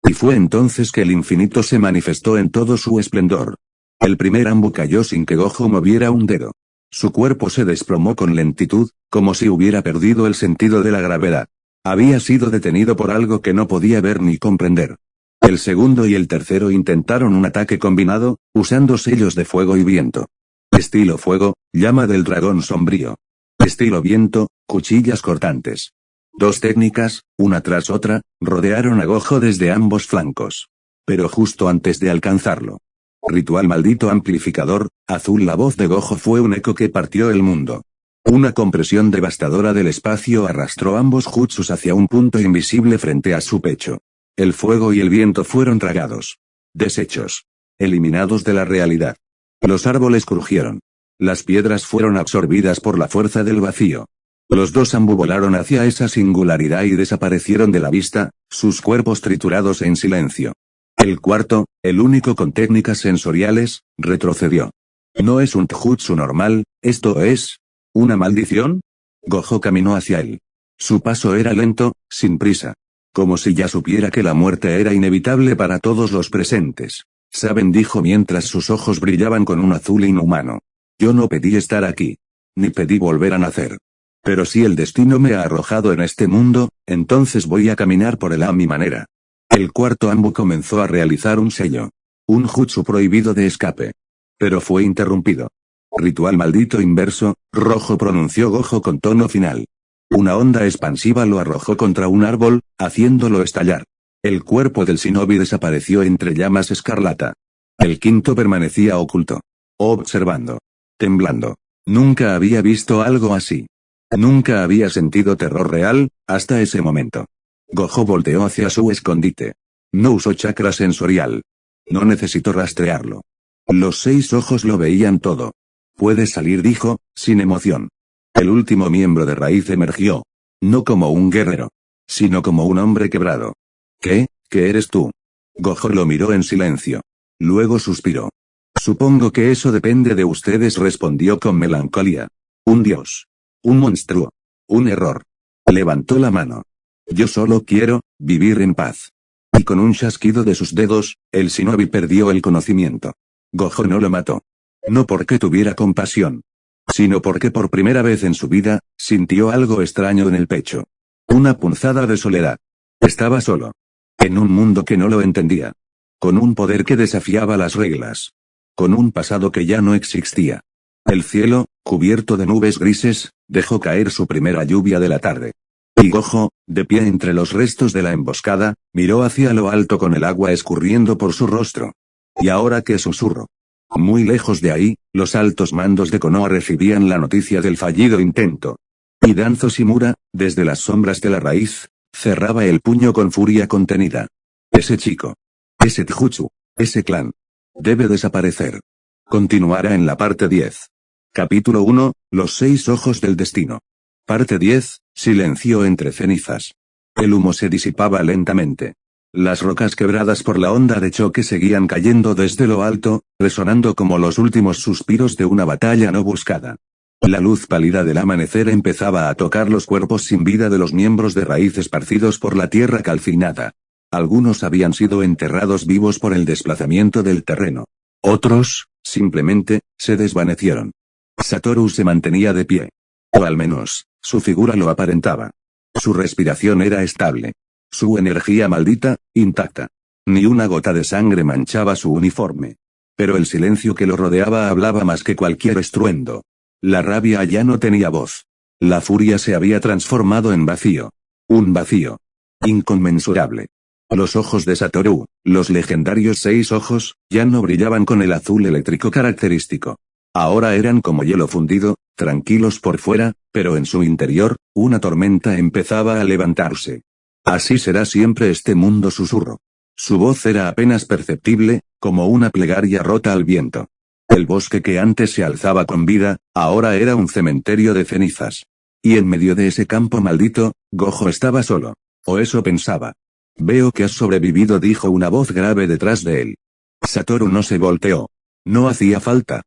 S1: Y fue entonces que el infinito se manifestó en todo su esplendor. El primer ambu cayó sin que Gojo moviera un dedo. Su cuerpo se desplomó con lentitud, como si hubiera perdido el sentido de la gravedad. Había sido detenido por algo que no podía ver ni comprender. El segundo y el tercero intentaron un ataque combinado, usando sellos de fuego y viento. Estilo fuego, llama del dragón sombrío. Estilo viento, cuchillas cortantes. 2 técnicas, una tras otra, rodearon a Gojo desde ambos flancos. Pero justo antes de alcanzarlo. Ritual maldito amplificador, azul. La voz de Gojo fue un eco que partió el mundo. Una compresión devastadora del espacio arrastró ambos jutsus hacia un punto invisible frente a su pecho. El fuego y el viento fueron tragados. Deshechos. Eliminados de la realidad. Los árboles crujieron. Las piedras fueron absorbidas por la fuerza del vacío. Los 2 ambu volaron hacia esa singularidad y desaparecieron de la vista, sus cuerpos triturados en silencio. El cuarto, el único con técnicas sensoriales, retrocedió. No es un taijutsu normal, ¿esto es una maldición? Gojo caminó hacia él. Su paso era lento, sin prisa. Como si ya supiera que la muerte era inevitable para todos los presentes. Saben, dijo mientras sus ojos brillaban con un azul inhumano. Yo no pedí estar aquí. Ni pedí volver a nacer. Pero si el destino me ha arrojado en este mundo, entonces voy a caminar por él a mi manera. El cuarto ambu comenzó a realizar un sello. Un jutsu prohibido de escape. Pero fue interrumpido. Ritual maldito inverso, rojo, pronunció Gojo con tono final. Una onda expansiva lo arrojó contra un árbol, haciéndolo estallar. El cuerpo del shinobi desapareció entre llamas escarlata. El quinto permanecía oculto. Observando. Temblando. Nunca había visto algo así. Nunca había sentido terror real, hasta ese momento. Gojo volteó hacia su escondite. No usó chakra sensorial. No necesitó rastrearlo. Los 6 ojos lo veían todo. Puedes salir, dijo, sin emoción. El último miembro de Raíz emergió. No como un guerrero, sino como un hombre quebrado. ¿Qué? ¿Qué eres tú? Gojo lo miró en silencio. Luego suspiró. Supongo que eso depende de ustedes, respondió con melancolía. Un dios. Un monstruo. Un error. Levantó la mano. Yo solo quiero vivir en paz. Y con un chasquido de sus dedos, el shinobi perdió el conocimiento. Gojo no lo mató. No porque tuviera compasión, sino porque por primera vez en su vida, sintió algo extraño en el pecho. Una punzada de soledad. Estaba solo. En un mundo que no lo entendía. Con un poder que desafiaba las reglas. Con un pasado que ya no existía. El cielo, cubierto de nubes grises, dejó caer su primera lluvia de la tarde. Y Gojo, de pie entre los restos de la emboscada, miró hacia lo alto con el agua escurriendo por su rostro. ¿Y ahora qué susurro? Muy lejos de ahí, los altos mandos de Konoha recibían la noticia del fallido intento. Y Danzo Shimura, desde las sombras de la raíz, cerraba el puño con furia contenida. Ese chico. Ese Taijutsu. Ese clan. Debe desaparecer. Continuará en la parte 10. Capítulo 1, Los 6 ojos del destino. Parte 10, Silencio entre cenizas. El humo se disipaba lentamente. Las rocas quebradas por la onda de choque seguían cayendo desde lo alto, resonando como los últimos suspiros de una batalla no buscada. La luz pálida del amanecer empezaba a tocar los cuerpos sin vida de los miembros de Raíz esparcidos por la tierra calcinada. Algunos habían sido enterrados vivos por el desplazamiento del terreno. Otros, simplemente, se desvanecieron. Satoru se mantenía de pie. O al menos, su figura lo aparentaba. Su respiración era estable. Su energía maldita, intacta. Ni una gota de sangre manchaba su uniforme. Pero el silencio que lo rodeaba hablaba más que cualquier estruendo. La rabia ya no tenía voz. La furia se había transformado en vacío. Un vacío inconmensurable. Los ojos de Satoru, los legendarios 6 ojos, ya no brillaban con el azul eléctrico característico. Ahora eran como hielo fundido, tranquilos por fuera, pero en su interior, una tormenta empezaba a levantarse. Así será siempre este mundo, susurró. Su voz era apenas perceptible, como una plegaria rota al viento. El bosque que antes se alzaba con vida, ahora era un cementerio de cenizas. Y en medio de ese campo maldito, Gojo estaba solo. O eso pensaba. Veo que has sobrevivido, dijo una voz grave detrás de él. Satoru no se volteó. No hacía falta.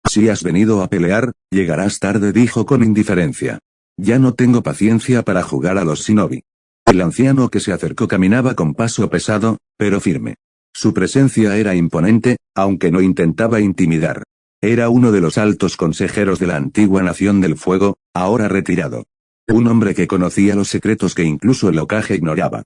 S1: Si has venido a pelear, llegarás tarde, dijo con indiferencia. Ya no tengo paciencia para jugar a los shinobi. El anciano que se acercó caminaba con paso pesado, pero firme. Su presencia era imponente, aunque no intentaba intimidar. Era uno de los altos consejeros de la antigua Nación del Fuego, ahora retirado. Un hombre que conocía los secretos que incluso el Hokage ignoraba.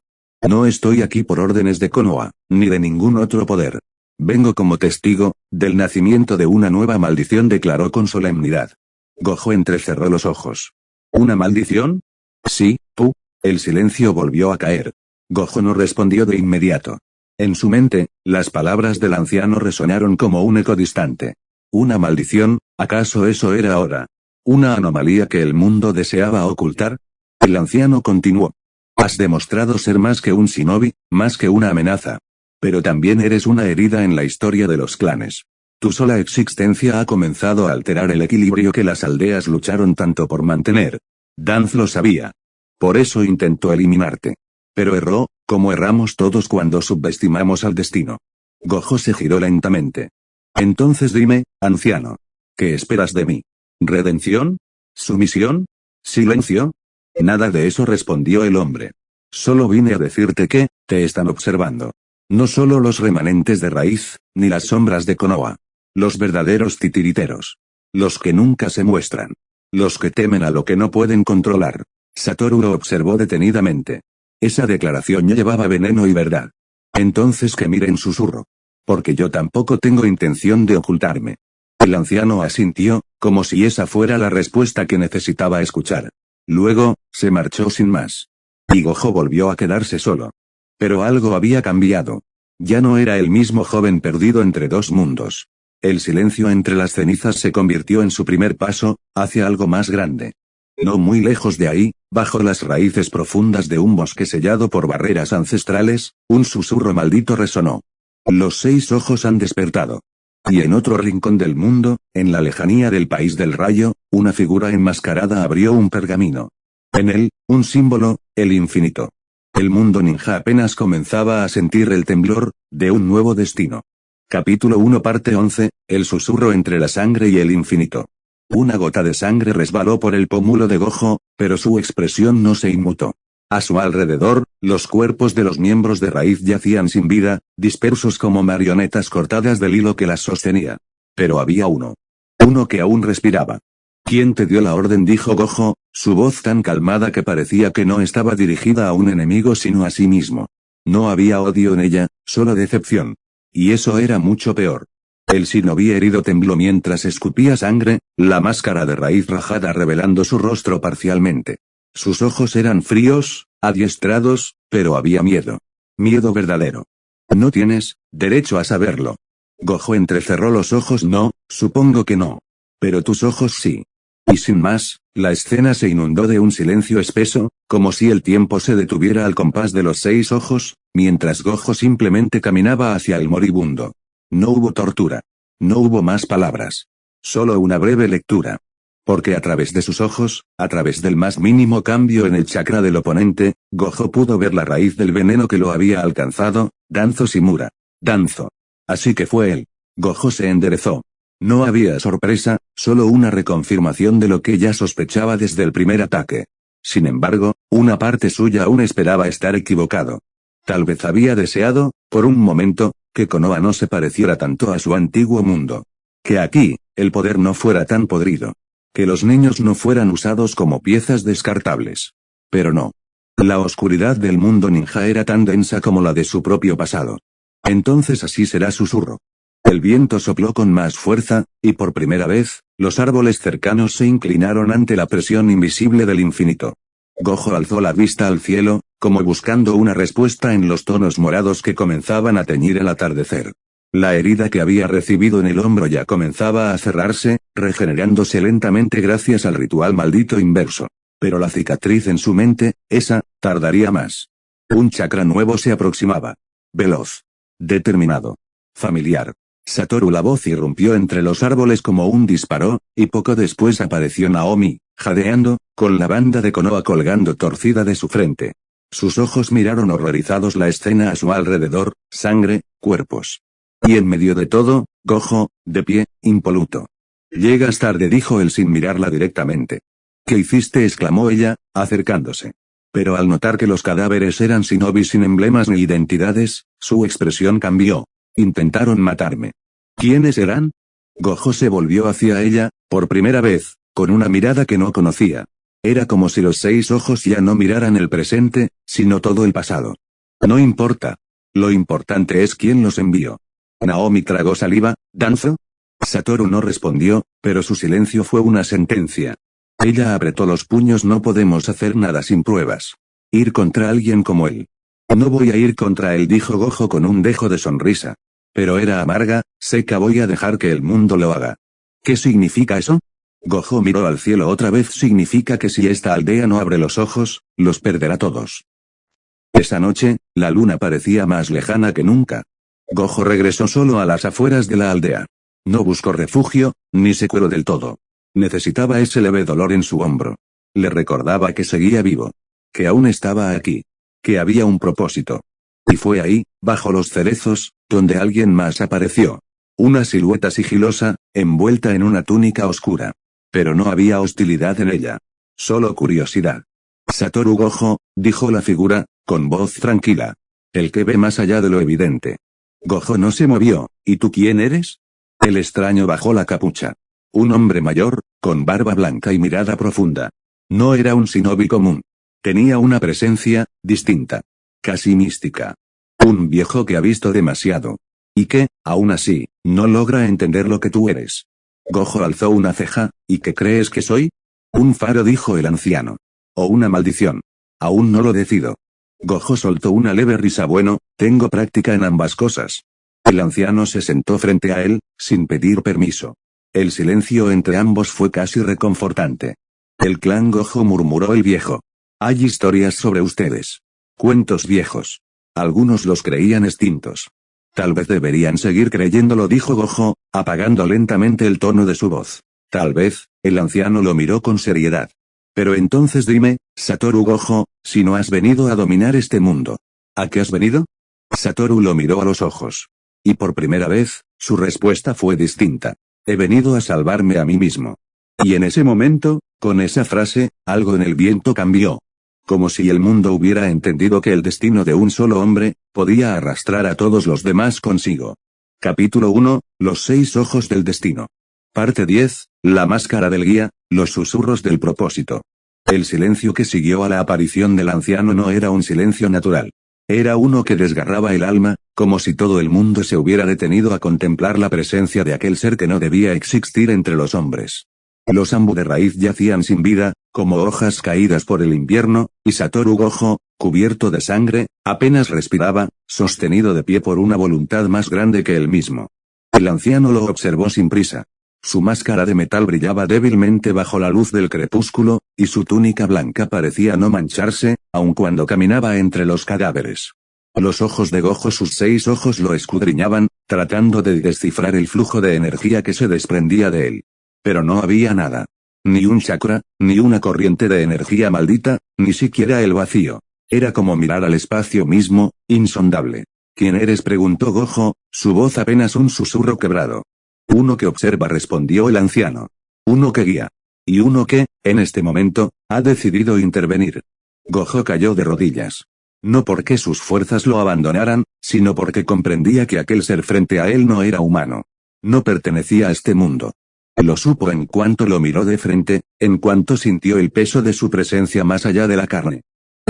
S1: No estoy aquí por órdenes de Konoha, ni de ningún otro poder. Vengo como testigo del nacimiento de una nueva maldición, declaró con solemnidad. Gojo entrecerró los ojos. ¿Una maldición? Sí, pu. El silencio volvió a caer. Gojo no respondió de inmediato. En su mente, las palabras del anciano resonaron como un eco distante. ¿Una maldición? ¿Acaso eso era ahora una anomalía que el mundo deseaba ocultar? El anciano continuó. Has demostrado ser más que un shinobi, más que una amenaza. Pero también eres una herida en la historia de los clanes. Tu sola existencia ha comenzado a alterar el equilibrio que las aldeas lucharon tanto por mantener. Danz lo sabía. Por eso intentó eliminarte. Pero erró, como erramos todos cuando subestimamos al destino. Gojo se giró lentamente. Entonces dime, anciano. ¿Qué esperas de mí? ¿Redención? ¿Sumisión? ¿Silencio? Nada de eso, respondió el hombre. Solo vine a decirte que, te están observando. No solo los remanentes de Raíz, ni las sombras de Konoha. Los verdaderos titiriteros. Los que nunca se muestran. Los que temen a lo que no pueden controlar. Satoru lo observó detenidamente. Esa declaración llevaba veneno y verdad. Entonces que miren, susurro. Porque yo tampoco tengo intención de ocultarme. El anciano asintió, como si esa fuera la respuesta que necesitaba escuchar. Luego, se marchó sin más. Y Gojo volvió a quedarse solo. Pero algo había cambiado. Ya no era el mismo joven perdido entre dos mundos. El silencio entre las cenizas se convirtió en su primer paso, hacia algo más grande. No muy lejos de ahí, bajo las raíces profundas de un bosque sellado por barreras ancestrales, un susurro maldito resonó. Los 6 ojos han despertado. Y en otro rincón del mundo, en la lejanía del país del rayo, una figura enmascarada abrió un pergamino. En él, un símbolo, el infinito. El mundo ninja apenas comenzaba a sentir el temblor de un nuevo destino. Capítulo 1 Parte 11, el susurro entre la sangre y el infinito. Una gota de sangre resbaló por el pómulo de Gojo, pero su expresión no se inmutó. A su alrededor, los cuerpos de los miembros de Raíz yacían sin vida, dispersos como marionetas cortadas del hilo que las sostenía. Pero había uno. Uno que aún respiraba. ¿Quién te dio la orden? Dijo Gojo, su voz tan calmada que parecía que no estaba dirigida a un enemigo sino a sí mismo. No había odio en ella, solo decepción. Y eso era mucho peor. El shinobi herido tembló mientras escupía sangre, la máscara de Raíz rajada revelando su rostro parcialmente. Sus ojos eran fríos, adiestrados, pero había miedo. Miedo verdadero. No tienes derecho a saberlo. Gojo entrecerró los ojos. No, supongo que no. Pero tus ojos sí. Y sin más, la escena se inundó de un silencio espeso, como si el tiempo se detuviera al compás de los 6 ojos, mientras Gojo simplemente caminaba hacia el moribundo. No hubo tortura. No hubo más palabras. Solo una breve lectura. Porque a través de sus ojos, a través del más mínimo cambio en el chakra del oponente, Gojo pudo ver la raíz del veneno que lo había alcanzado, Danzo Shimura. Danzo. Así que fue él. Gojo se enderezó. No había sorpresa, solo una reconfirmación de lo que ya sospechaba desde el primer ataque. Sin embargo, una parte suya aún esperaba estar equivocado. Tal vez había deseado, por un momento, que Konoha no se pareciera tanto a su antiguo mundo. Que aquí, el poder no fuera tan podrido. Que los niños no fueran usados como piezas descartables. Pero no. La oscuridad del mundo ninja era tan densa como la de su propio pasado. Entonces así será, susurro. El viento sopló con más fuerza, y por primera vez, los árboles cercanos se inclinaron ante la presión invisible del infinito. Gojo alzó la vista al cielo, como buscando una respuesta en los tonos morados que comenzaban a teñir el atardecer. La herida que había recibido en el hombro ya comenzaba a cerrarse, regenerándose lentamente gracias al ritual maldito inverso. Pero la cicatriz en su mente, esa, tardaría más. Un chakra nuevo se aproximaba. Veloz. Determinado. Familiar. Satoru, la voz irrumpió entre los árboles como un disparo, y poco después apareció Naomi, jadeando, con la banda de Konoha colgando torcida de su frente. Sus ojos miraron horrorizados la escena a su alrededor, sangre, cuerpos. Y en medio de todo, Gojo, de pie, impoluto. Llegas tarde, dijo él sin mirarla directamente. ¿Qué hiciste?, exclamó ella, acercándose. Pero al notar que los cadáveres eran shinobi sin emblemas ni identidades, su expresión cambió. Intentaron matarme. ¿Quiénes eran? Gojo se volvió hacia ella, por primera vez, con una mirada que no conocía. Era como si los 6 ojos ya no miraran el presente, sino todo el pasado. No importa. Lo importante es quién los envió. Naomi tragó saliva. ¿Danzo? Satoru no respondió, pero su silencio fue una sentencia. Ella apretó los puños. No podemos hacer nada sin pruebas. Ir contra alguien como él. No voy a ir contra él, dijo Gojo con un dejo de sonrisa. Pero era amarga, seca. Voy a dejar que el mundo lo haga. ¿Qué significa eso? Gojo miró al cielo otra vez. Significa que si esta aldea no abre los ojos, los perderá todos. Esa noche, la luna parecía más lejana que nunca. Gojo regresó solo a las afueras de la aldea. No buscó refugio, ni se curó del todo. Necesitaba ese leve dolor en su hombro. Le recordaba que seguía vivo. Que aún estaba aquí. Que había un propósito. Y fue ahí, bajo los cerezos, donde alguien más apareció. Una silueta sigilosa, envuelta en una túnica oscura. Pero no había hostilidad en ella. Solo curiosidad. Satoru Gojo, dijo la figura, con voz tranquila. El que ve más allá de lo evidente. Gojo no se movió. ¿Y tú quién eres? El extraño bajó la capucha. Un hombre mayor, con barba blanca y mirada profunda. No era un shinobi común. Tenía una presencia distinta. Casi mística. Un viejo que ha visto demasiado. Y que, aún así, no logra entender lo que tú eres. Gojo alzó una ceja. ¿Y qué crees que soy? Un faro, dijo el anciano. O una maldición. Aún no lo decido. Gojo soltó una leve risa. Bueno, tengo práctica en ambas cosas. El anciano se sentó frente a él, sin pedir permiso. El silencio entre ambos fue casi reconfortante. El clan Gojo, murmuró el viejo. Hay historias sobre ustedes. Cuentos viejos. Algunos los creían extintos. Tal vez deberían seguir creyéndolo, dijo Gojo, apagando lentamente el tono de su voz. Tal vez. El anciano lo miró con seriedad. Pero entonces dime, Satoru Gojo, si no has venido a dominar este mundo. ¿A qué has venido? Satoru lo miró a los ojos. Y por primera vez, su respuesta fue distinta. He venido a salvarme a mí mismo. Y en ese momento, con esa frase, algo en el viento cambió. Como si el mundo hubiera entendido que el destino de un solo hombre, podía arrastrar a todos los demás consigo. Capítulo 1, Los 6 ojos del destino. Parte 10, La máscara del guía, los susurros del propósito. El silencio que siguió a la aparición del anciano no era un silencio natural. Era uno que desgarraba el alma, como si todo el mundo se hubiera detenido a contemplar la presencia de aquel ser que no debía existir entre los hombres. Los Anbu de raíz yacían sin vida, como hojas caídas por el invierno, y Satoru Gojo, cubierto de sangre, apenas respiraba, sostenido de pie por una voluntad más grande que él mismo. El anciano lo observó sin prisa. Su máscara de metal brillaba débilmente bajo la luz del crepúsculo, y su túnica blanca parecía no mancharse, aun cuando caminaba entre los cadáveres. Los ojos de Gojo, sus 6 ojos, lo escudriñaban, tratando de descifrar el flujo de energía que se desprendía de él. Pero no había nada. Ni un chakra, ni una corriente de energía maldita, ni siquiera el vacío. Era como mirar al espacio mismo, insondable. ¿Quién eres?, preguntó Gojo, su voz apenas un susurro quebrado. Uno que observa, respondió el anciano. Uno que guía. Y uno que, en este momento, ha decidido intervenir. Gojo cayó de rodillas. No porque sus fuerzas lo abandonaran, sino porque comprendía que aquel ser frente a él no era humano. No pertenecía a este mundo. Lo supo en cuanto lo miró de frente, en cuanto sintió el peso de su presencia más allá de la carne.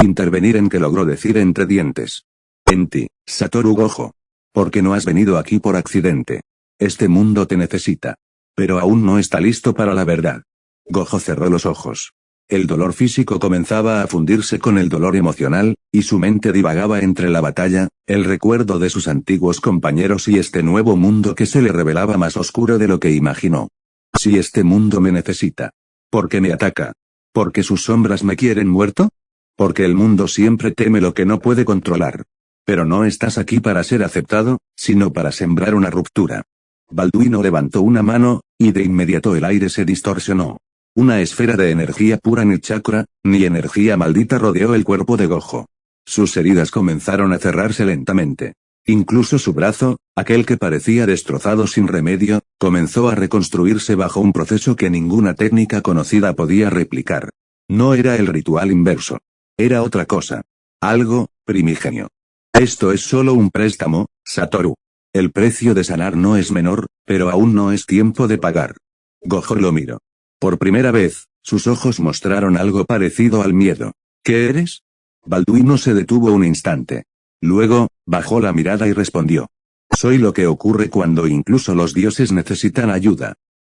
S1: Intervenir, en que logró decir entre dientes. En ti, Satoru Gojo. Porque no has venido aquí por accidente. Este mundo te necesita. Pero aún no está listo para la verdad. Gojo cerró los ojos. El dolor físico comenzaba a fundirse con el dolor emocional, y su mente divagaba entre la batalla, el recuerdo de sus antiguos compañeros y este nuevo mundo que se le revelaba más oscuro de lo que imaginó. Si este mundo me necesita. ¿Por qué me ataca? ¿Porque sus sombras me quieren muerto? Porque el mundo siempre teme lo que no puede controlar. Pero no estás aquí para ser aceptado, sino para sembrar una ruptura. Balduino levantó una mano, y de inmediato el aire se distorsionó. Una esfera de energía pura, ni chakra, ni energía maldita, rodeó el cuerpo de Gojo. Sus heridas comenzaron a cerrarse lentamente. Incluso su brazo, aquel que parecía destrozado sin remedio, comenzó a reconstruirse bajo un proceso que ninguna técnica conocida podía replicar. No era el ritual inverso. Era otra cosa. Algo primigenio. Esto es solo un préstamo, Satoru. El precio de sanar no es menor, pero aún no es tiempo de pagar. Gojo lo miró. Por primera vez, sus ojos mostraron algo parecido al miedo. ¿Qué eres? Balduino se detuvo un instante. Luego, bajó la mirada y respondió. Soy lo que ocurre cuando incluso los dioses necesitan ayuda.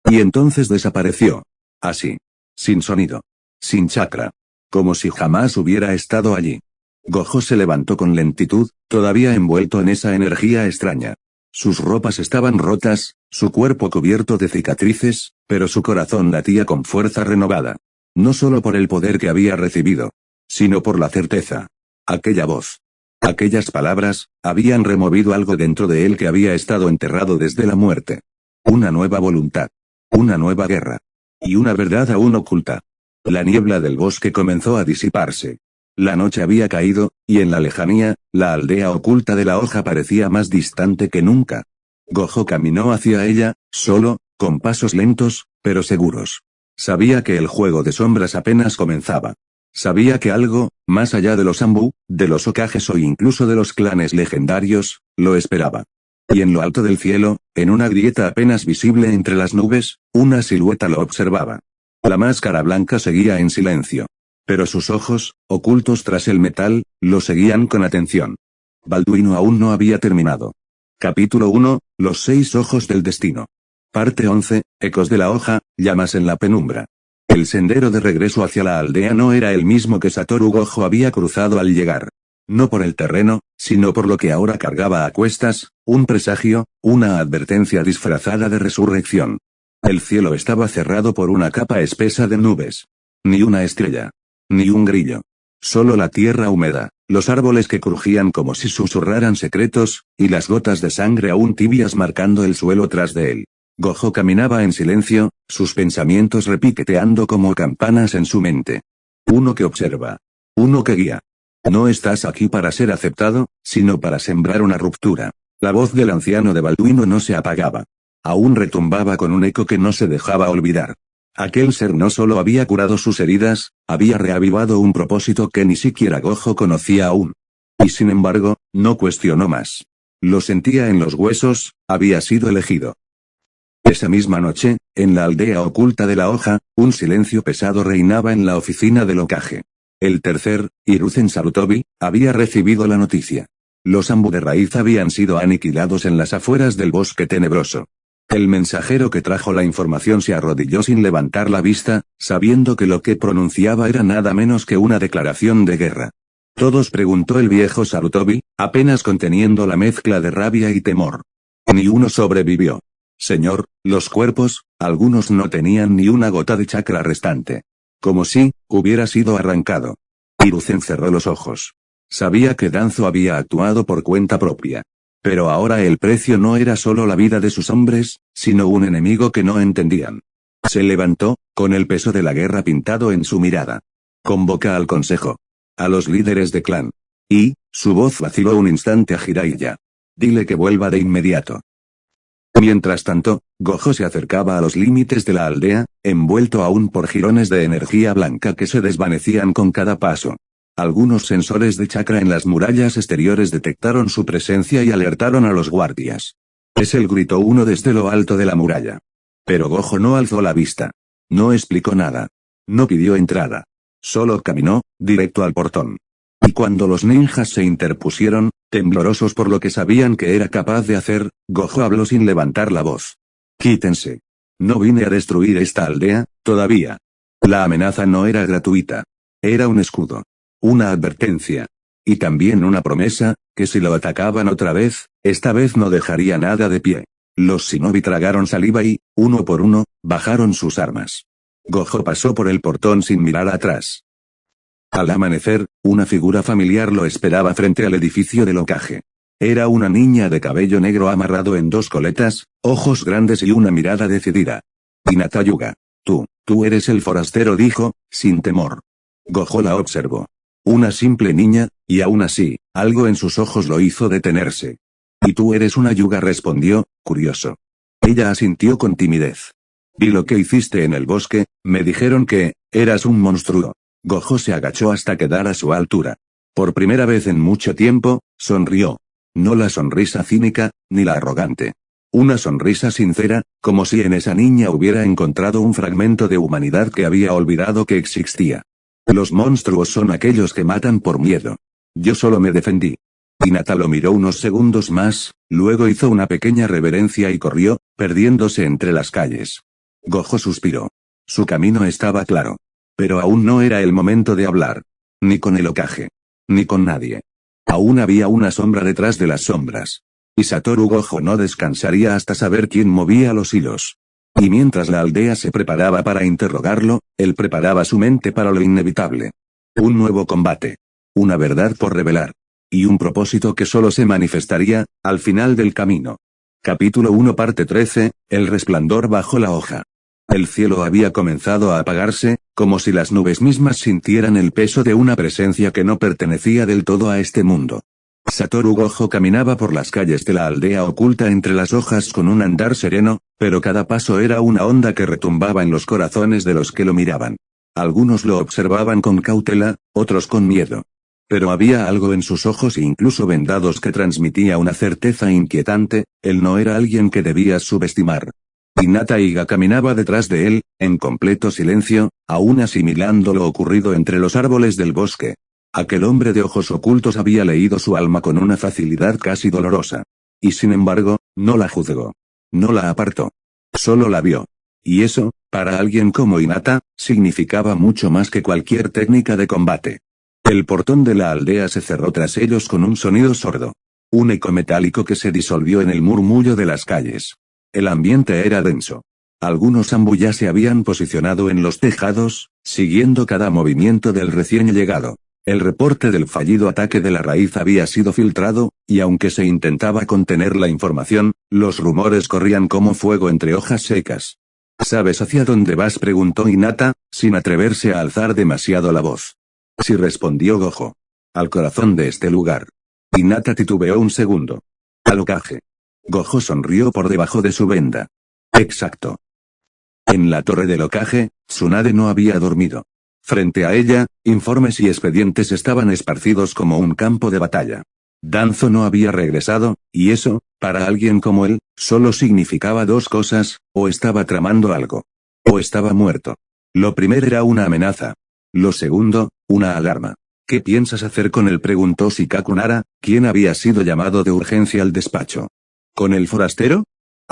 S1: Y entonces desapareció. Así. Sin sonido. Sin chakra. Como si jamás hubiera estado allí. Gojo se levantó con lentitud, todavía envuelto en esa energía extraña. Sus ropas estaban rotas, su cuerpo cubierto de cicatrices, pero su corazón latía con fuerza renovada. No solo por el poder que había recibido, sino por la certeza. Aquella voz. Aquellas palabras, habían removido algo dentro de él que había estado enterrado desde la muerte. Una nueva voluntad. Una nueva guerra. Y una verdad aún oculta. La niebla del bosque comenzó a disiparse. La noche había caído, y en la lejanía, la aldea oculta de la hoja parecía más distante que nunca. Gojo caminó hacia ella, solo, con pasos lentos, pero seguros. Sabía que el juego de sombras apenas comenzaba. Sabía que algo, más allá de los Anbu, de los Hokages o incluso de los clanes legendarios, lo esperaba. Y en lo alto del cielo, en una grieta apenas visible entre las nubes, una silueta lo observaba. La máscara blanca seguía en silencio. Pero sus ojos, ocultos tras el metal, lo seguían con atención. Balduino aún no había terminado. Capítulo 1, Los 6 ojos del destino. Parte 11, Ecos de la hoja, llamas en la penumbra. El sendero de regreso hacia la aldea no era el mismo que Satoru Gojo había cruzado al llegar. No por el terreno, sino por lo que ahora cargaba a cuestas, un presagio, una advertencia disfrazada de resurrección. El cielo estaba cerrado por una capa espesa de nubes. Ni una estrella. Ni un grillo. Solo la tierra húmeda, los árboles que crujían como si susurraran secretos, y las gotas de sangre aún tibias marcando el suelo tras de él. Gojo caminaba en silencio, sus pensamientos repiqueteando como campanas en su mente. Uno que observa. Uno que guía. No estás aquí para ser aceptado, sino para sembrar una ruptura. La voz del anciano de Balduino no se apagaba. Aún retumbaba con un eco que no se dejaba olvidar. Aquel ser no solo había curado sus heridas, había reavivado un propósito que ni siquiera Gojo conocía aún. Y sin embargo, no cuestionó más. Lo sentía en los huesos, había sido elegido. Esa misma noche, en la aldea oculta de la hoja, un silencio pesado reinaba en la oficina del Hokage. El tercer, Hiruzen Sarutobi, había recibido la noticia. Los Anbu de raíz habían sido aniquilados en las afueras del bosque tenebroso. El mensajero que trajo la información se arrodilló sin levantar la vista, sabiendo que lo que pronunciaba era nada menos que una declaración de guerra. ¿Todos?, preguntó el viejo Sarutobi, apenas conteniendo la mezcla de rabia y temor. Ni uno sobrevivió. Señor, los cuerpos, algunos no tenían ni una gota de chakra restante. Como si hubiera sido arrancado. Hiruzen cerró los ojos. Sabía que Danzo había actuado por cuenta propia. Pero ahora el precio no era solo la vida de sus hombres, sino un enemigo que no entendían. Se levantó, con el peso de la guerra pintado en su mirada. Convoca al consejo. A los líderes de clan. Y, su voz vaciló un instante a Jiraiya. Dile que vuelva de inmediato. Mientras tanto, Gojo se acercaba a los límites de la aldea, envuelto aún por jirones de energía blanca que se desvanecían con cada paso. Algunos sensores de chakra en las murallas exteriores detectaron su presencia y alertaron a los guardias. Es él, gritó uno desde lo alto de la muralla. Pero Gojo no alzó la vista. No explicó nada. No pidió entrada. Solo caminó, directo al portón. Y cuando los ninjas se interpusieron, temblorosos por lo que sabían que era capaz de hacer, Gojo habló sin levantar la voz. Quítense. No vine a destruir esta aldea, todavía. La amenaza no era gratuita. Era un escudo. Una advertencia. Y también una promesa, que si lo atacaban otra vez, esta vez no dejaría nada de pie. Los shinobi tragaron saliva y, uno por uno, bajaron sus armas. Gojo pasó por el portón sin mirar atrás. Al amanecer, una figura familiar lo esperaba frente al edificio del Hokage. Era una niña de cabello negro amarrado en dos coletas, ojos grandes y una mirada decidida. Hinata Hyuga. Tú eres el forastero, dijo, sin temor. Gojo la observó. Una simple niña, y aún así, algo en sus ojos lo hizo detenerse. Y tú eres una Hyuga, respondió, curioso. Ella asintió con timidez. Vi lo que hiciste en el bosque, me dijeron que eras un monstruo. Gojo se agachó hasta quedar a su altura. Por primera vez en mucho tiempo, sonrió. No la sonrisa cínica, ni la arrogante. Una sonrisa sincera, como si en esa niña hubiera encontrado un fragmento de humanidad que había olvidado que existía. Los monstruos son aquellos que matan por miedo. Yo solo me defendí. Hinata lo miró unos segundos más, luego hizo una pequeña reverencia y corrió, perdiéndose entre las calles. Gojo suspiró. Su camino estaba claro. Pero aún no era el momento de hablar. Ni con el Hokage. Ni con nadie. Aún había una sombra detrás de las sombras. Y Satoru Gojo no descansaría hasta saber quién movía los hilos. Y mientras la aldea se preparaba para interrogarlo, él preparaba su mente para lo inevitable. Un nuevo combate. Una verdad por revelar. Y un propósito que solo se manifestaría, al final del camino. Capítulo 1 parte 13, El resplandor bajo la hoja. El cielo había comenzado a apagarse, como si las nubes mismas sintieran el peso de una presencia que no pertenecía del todo a este mundo. Satoru Gojo caminaba por las calles de la aldea oculta entre las hojas con un andar sereno, pero cada paso era una onda que retumbaba en los corazones de los que lo miraban. Algunos lo observaban con cautela, otros con miedo. Pero había algo en sus ojos incluso vendados que transmitía una certeza inquietante, él no era alguien que debías subestimar. Hinata Hyuga caminaba detrás de él, en completo silencio, aún asimilando lo ocurrido entre los árboles del bosque. Aquel hombre de ojos ocultos había leído su alma con una facilidad casi dolorosa. Y sin embargo, no la juzgó. No la apartó. Solo la vio. Y eso, para alguien como Hinata, significaba mucho más que cualquier técnica de combate. El portón de la aldea se cerró tras ellos con un sonido sordo. Un eco metálico que se disolvió en el murmullo de las calles. El ambiente era denso. Algunos Anbu ya se habían posicionado en los tejados, siguiendo cada movimiento del recién llegado. El reporte del fallido ataque de la raíz había sido filtrado, y aunque se intentaba contener la información, los rumores corrían como fuego entre hojas secas. ¿Sabes hacia dónde vas?, preguntó Hinata, sin atreverse a alzar demasiado la voz. Sí, respondió Gojo. Al corazón de este lugar. Hinata titubeó un segundo. Al Hokage. Gojo sonrió por debajo de su venda. Exacto. En la torre del Hokage, Tsunade no había dormido. Frente a ella, informes y expedientes estaban esparcidos como un campo de batalla. Danzo no había regresado, y eso, para alguien como él, solo significaba dos cosas: o estaba tramando algo, o estaba muerto. Lo primero era una amenaza. Lo segundo, una alarma. ¿Qué piensas hacer con él?, preguntó Shikaku Nara, quien había sido llamado de urgencia al despacho. ¿Con el forastero?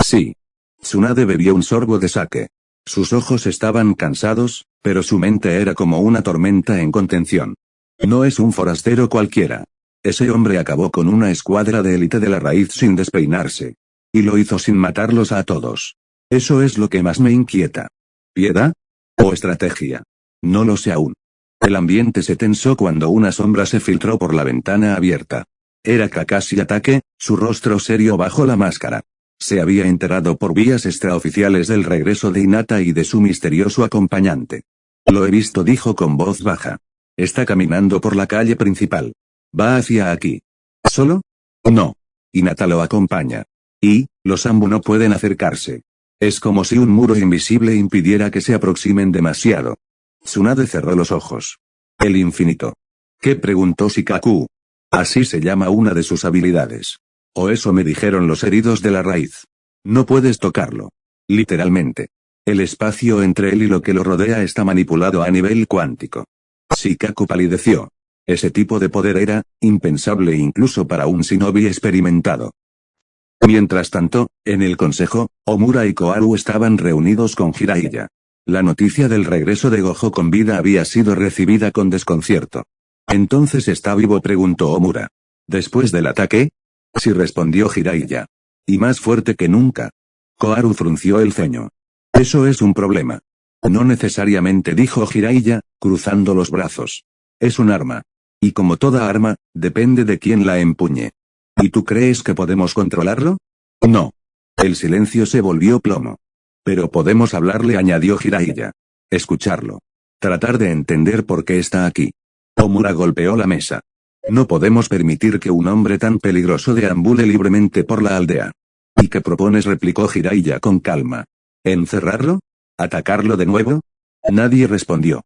S1: Sí. Tsunade bebió un sorbo de sake. Sus ojos estaban cansados, pero su mente era como una tormenta en contención. No es un forastero cualquiera. Ese hombre acabó con una escuadra de élite de la raíz sin despeinarse. Y lo hizo sin matarlos a todos. Eso es lo que más me inquieta. ¿Piedad? ¿O estrategia? No lo sé aún. El ambiente se tensó cuando una sombra se filtró por la ventana abierta. Era Kakashi Hatake, su rostro serio bajo la máscara. Se había enterado por vías extraoficiales del regreso de Hinata y de su misterioso acompañante. Lo he visto, dijo con voz baja. Está caminando por la calle principal. Va hacia aquí. ¿Solo? No. Hinata lo acompaña. Y, los Ambu no pueden acercarse. Es como si un muro invisible impidiera que se aproximen demasiado. Tsunade cerró los ojos. El infinito. ¿Qué?, preguntó Shikaku. Así se llama una de sus habilidades. O eso me dijeron los heridos de la raíz. No puedes tocarlo. Literalmente. El espacio entre él y lo que lo rodea está manipulado a nivel cuántico. Shikaku palideció. Ese tipo de poder era impensable incluso para un shinobi experimentado. Mientras tanto, en el consejo, Omura y Koharu estaban reunidos con Jiraiya. La noticia del regreso de Gojo con vida había sido recibida con desconcierto. ¿Entonces está vivo?, preguntó Omura. ¿Después del ataque? Sí, respondió Jiraiya. Y más fuerte que nunca. Koharu frunció el ceño. Eso es un problema. No necesariamente, dijo Jiraiya, cruzando los brazos. Es un arma. Y como toda arma, depende de quién la empuñe. ¿Y tú crees que podemos controlarlo? No. El silencio se volvió plomo. Pero podemos hablarle, añadió Jiraiya. Escucharlo. Tratar de entender por qué está aquí. Omura golpeó la mesa. No podemos permitir que un hombre tan peligroso deambule libremente por la aldea. ¿Y qué propones?, replicó Jiraiya con calma. ¿Encerrarlo? ¿Atacarlo de nuevo? Nadie respondió.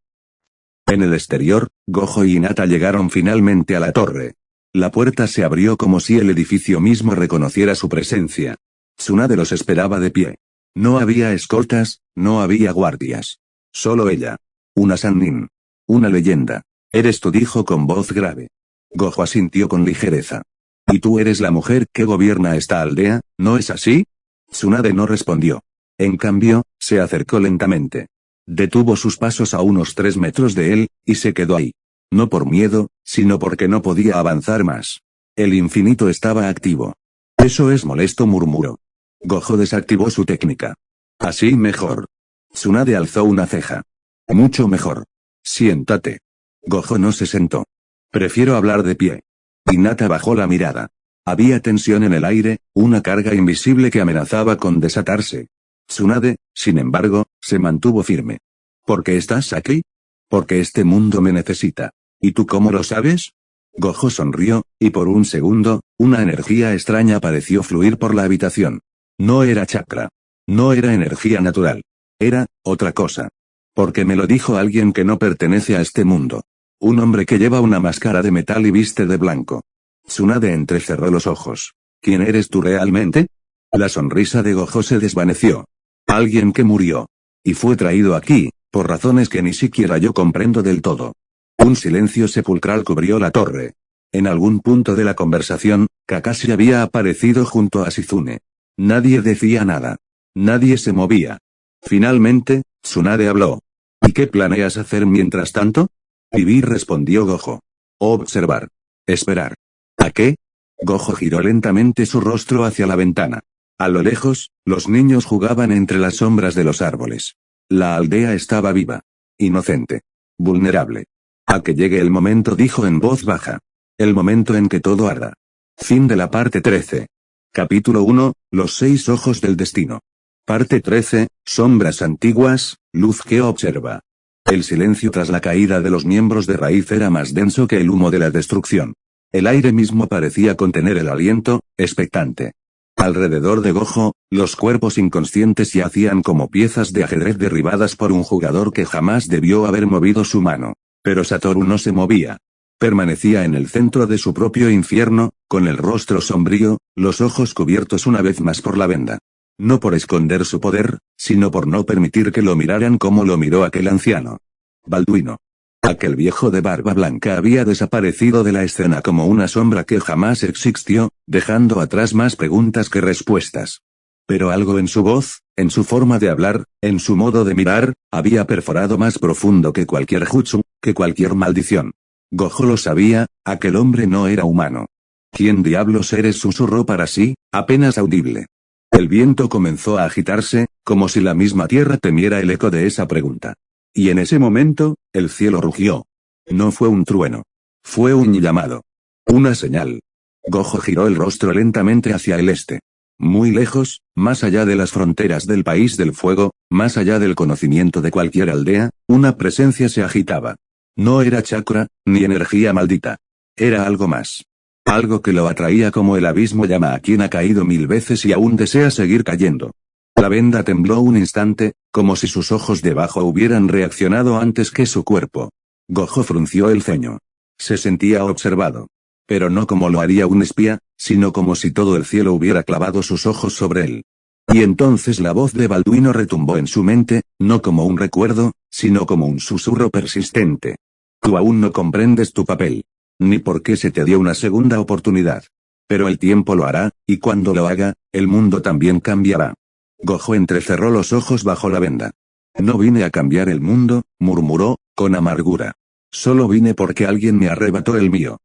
S1: En el exterior, Gojo y Hinata llegaron finalmente a la torre. La puerta se abrió como si el edificio mismo reconociera su presencia. Tsunade los esperaba de pie. No había escoltas, no había guardias. Solo ella. Una Sannin. Una leyenda. Eres tú, dijo con voz grave. Gojo asintió con ligereza. ¿Y tú eres la mujer que gobierna esta aldea, no es así? Tsunade no respondió. En cambio, se acercó lentamente. Detuvo sus pasos a unos 3 metros de él, y se quedó ahí. No por miedo, sino porque no podía avanzar más. El infinito estaba activo. Eso es molesto, murmuró. Gojo desactivó su técnica. Así mejor. Tsunade alzó una ceja. Mucho mejor. Siéntate. Gojo no se sentó. Prefiero hablar de pie. Hinata bajó la mirada. Había tensión en el aire, una carga invisible que amenazaba con desatarse. Tsunade, sin embargo, se mantuvo firme. ¿Por qué estás aquí? Porque este mundo me necesita. ¿Y tú cómo lo sabes? Gojo sonrió, y por un segundo, una energía extraña pareció fluir por la habitación. No era chakra. No era energía natural. Era otra cosa. Porque me lo dijo alguien que no pertenece a este mundo. Un hombre que lleva una máscara de metal y viste de blanco. Tsunade entrecerró los ojos. ¿Quién eres tú realmente? La sonrisa de Gojo se desvaneció. Alguien que murió. Y fue traído aquí, por razones que ni siquiera yo comprendo del todo. Un silencio sepulcral cubrió la torre. En algún punto de la conversación, Kakashi había aparecido junto a Shizune. Nadie decía nada. Nadie se movía. Finalmente, Tsunade habló. ¿Y qué planeas hacer mientras tanto? Vivir, respondió Gojo. Observar. Esperar. ¿A qué? Gojo giró lentamente su rostro hacia la ventana. A lo lejos, los niños jugaban entre las sombras de los árboles. La aldea estaba viva. Inocente. Vulnerable. A que llegue el momento, dijo en voz baja. El momento en que todo arda. Fin de la parte 13. Capítulo 1, Los 6 ojos del destino. Parte 13, Sombras antiguas, luz que observa. El silencio tras la caída de los miembros de Raíz era más denso que el humo de la destrucción. El aire mismo parecía contener el aliento, expectante. Alrededor de Gojo, los cuerpos inconscientes yacían como piezas de ajedrez derribadas por un jugador que jamás debió haber movido su mano. Pero Satoru no se movía. Permanecía en el centro de su propio infierno, con el rostro sombrío, los ojos cubiertos una vez más por la venda. No por esconder su poder, sino por no permitir que lo miraran como lo miró aquel anciano. Balduino. Aquel viejo de barba blanca había desaparecido de la escena como una sombra que jamás existió, dejando atrás más preguntas que respuestas. Pero algo en su voz, en su forma de hablar, en su modo de mirar, había perforado más profundo que cualquier jutsu, que cualquier maldición. Gojo lo sabía, aquel hombre no era humano. ¿Quién diablos eres?, susurró para sí, apenas audible. El viento comenzó a agitarse, como si la misma tierra temiera el eco de esa pregunta. Y en ese momento, el cielo rugió. No fue un trueno. Fue un llamado. Una señal. Gojo giró el rostro lentamente hacia el este. Muy lejos, más allá de las fronteras del país del fuego, más allá del conocimiento de cualquier aldea, una presencia se agitaba. No era chakra, ni energía maldita. Era algo más. Algo que lo atraía como el abismo llama a quien ha caído 1000 veces y aún desea seguir cayendo. La venda tembló un instante, como si sus ojos debajo hubieran reaccionado antes que su cuerpo. Gojo frunció el ceño. Se sentía observado. Pero no como lo haría un espía, sino como si todo el cielo hubiera clavado sus ojos sobre él. Y entonces la voz de Balduino retumbó en su mente, no como un recuerdo, sino como un susurro persistente. Tú aún no comprendes tu papel. Ni por qué se te dio una segunda oportunidad. Pero el tiempo lo hará, y cuando lo haga, el mundo también cambiará. Gojo entrecerró los ojos bajo la venda. No vine a cambiar el mundo, murmuró, con amargura. Solo vine porque alguien me arrebató el mío.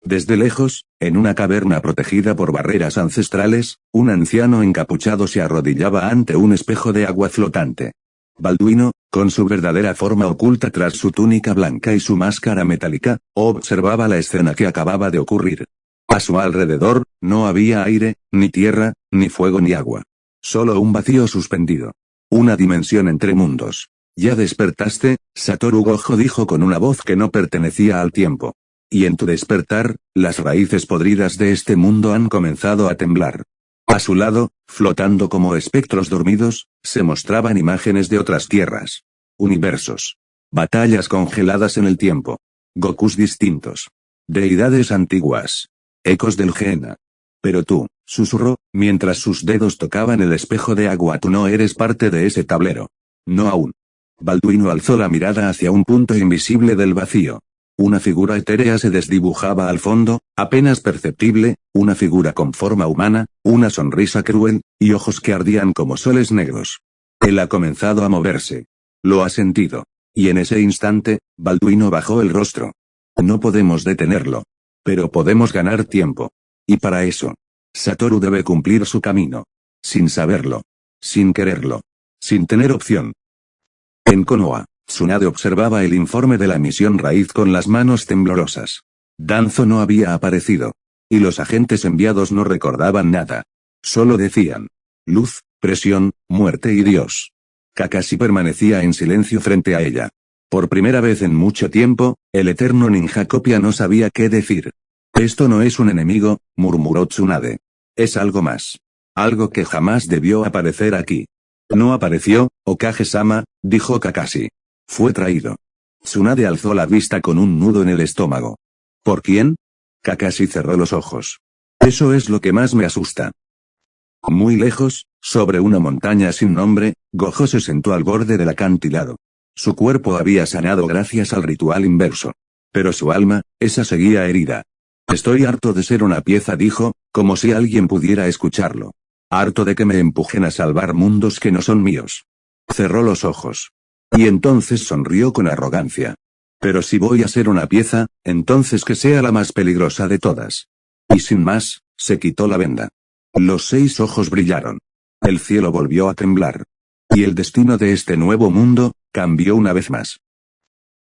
S1: Desde lejos, en una caverna protegida por barreras ancestrales, un anciano encapuchado se arrodillaba ante un espejo de agua flotante. Balduino, con su verdadera forma oculta tras su túnica blanca y su máscara metálica, observaba la escena que acababa de ocurrir. A su alrededor, no había aire, ni tierra, ni fuego ni agua. Solo un vacío suspendido. Una dimensión entre mundos. ¿Ya despertaste?, Satoru Gojo dijo con una voz que no pertenecía al tiempo. Y en tu despertar, las raíces podridas de este mundo han comenzado a temblar. A su lado, flotando como espectros dormidos, se mostraban imágenes de otras tierras. Universos. Batallas congeladas en el tiempo. Gokus distintos. Deidades antiguas. Ecos del Gehenna. Pero tú, susurró, mientras sus dedos tocaban el espejo de agua, tú no eres parte de ese tablero. No aún. Balduino alzó la mirada hacia un punto invisible del vacío. Una figura etérea se desdibujaba al fondo, apenas perceptible, una figura con forma humana, una sonrisa cruel, y ojos que ardían como soles negros. Él ha comenzado a moverse. Lo ha sentido. Y en ese instante, Balduino bajó el rostro. No podemos detenerlo. Pero podemos ganar tiempo. Y para eso, Satoru debe cumplir su camino. Sin saberlo. Sin quererlo. Sin tener opción. En Konoha, Tsunade observaba el informe de la misión Raíz con las manos temblorosas. Danzo no había aparecido. Y los agentes enviados no recordaban nada. Solo decían: luz, presión, muerte y Dios. Kakashi permanecía en silencio frente a ella. Por primera vez en mucho tiempo, el eterno ninja copia no sabía qué decir. Esto no es un enemigo, murmuró Tsunade. Es algo más. Algo que jamás debió aparecer aquí. No apareció, Okage-sama, dijo Kakashi. Fue traído. Tsunade alzó la vista con un nudo en el estómago. ¿Por quién? Kakashi cerró los ojos. Eso es lo que más me asusta. Muy lejos, sobre una montaña sin nombre, Gojo se sentó al borde del acantilado. Su cuerpo había sanado gracias al ritual inverso. Pero su alma, esa seguía herida. Estoy harto de ser una pieza, dijo, como si alguien pudiera escucharlo. Harto de que me empujen a salvar mundos que no son míos. Cerró los ojos. Y entonces sonrió con arrogancia. Pero si voy a ser una pieza, entonces que sea la más peligrosa de todas. Y sin más, se quitó la venda. Los 6 ojos brillaron. El cielo volvió a temblar. Y el destino de este nuevo mundo, cambió una vez más.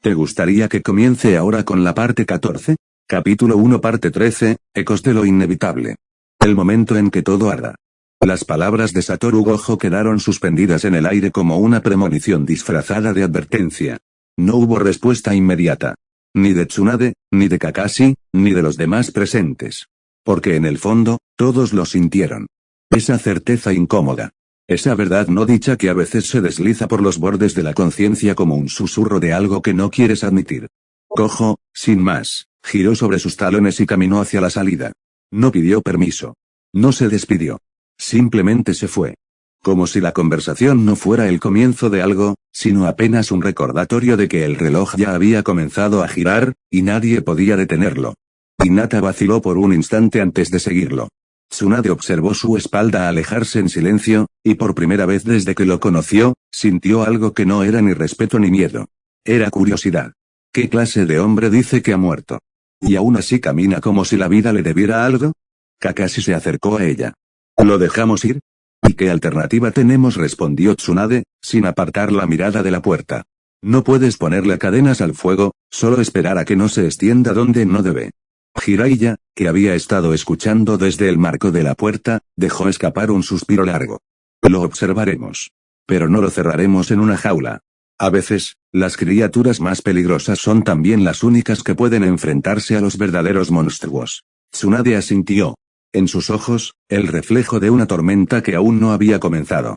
S1: ¿Te gustaría que comience ahora con la parte 14? Capítulo 1 parte 13, Ecos de lo inevitable. El momento en que todo arda. Las palabras de Satoru Gojo quedaron suspendidas en el aire como una premonición disfrazada de advertencia. No hubo respuesta inmediata. Ni de Tsunade, ni de Kakashi, ni de los demás presentes. Porque en el fondo, todos lo sintieron. Esa certeza incómoda. Esa verdad no dicha que a veces se desliza por los bordes de la conciencia como un susurro de algo que no quieres admitir. Gojo, sin más, giró sobre sus talones y caminó hacia la salida. No pidió permiso. No se despidió. Simplemente se fue. Como si la conversación no fuera el comienzo de algo, sino apenas un recordatorio de que el reloj ya había comenzado a girar, y nadie podía detenerlo. Hinata vaciló por un instante antes de seguirlo. Tsunade observó su espalda alejarse en silencio, y por primera vez desde que lo conoció, sintió algo que no era ni respeto ni miedo. Era curiosidad. ¿Qué clase de hombre dice que ha muerto? ¿Y aún así camina como si la vida le debiera algo? Kakashi se acercó a ella. ¿Lo dejamos ir? ¿Y qué alternativa tenemos?, respondió Tsunade, sin apartar la mirada de la puerta. No puedes ponerle cadenas al fuego, solo esperar a que no se extienda donde no debe. Jiraiya, que había estado escuchando desde el marco de la puerta, dejó escapar un suspiro largo. Lo observaremos. Pero no lo cerraremos en una jaula. A veces, las criaturas más peligrosas son también las únicas que pueden enfrentarse a los verdaderos monstruos. Tsunade asintió. En sus ojos, el reflejo de una tormenta que aún no había comenzado.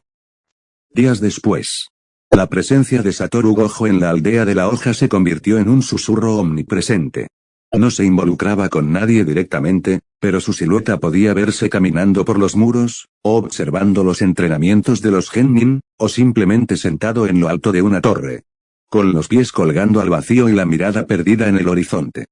S1: Días después. La presencia de Satoru Gojo en la aldea de la hoja se convirtió en un susurro omnipresente. No se involucraba con nadie directamente, pero su silueta podía verse caminando por los muros, o observando los entrenamientos de los Genin, o simplemente sentado en lo alto de una torre. Con los pies colgando al vacío y la mirada perdida en el horizonte.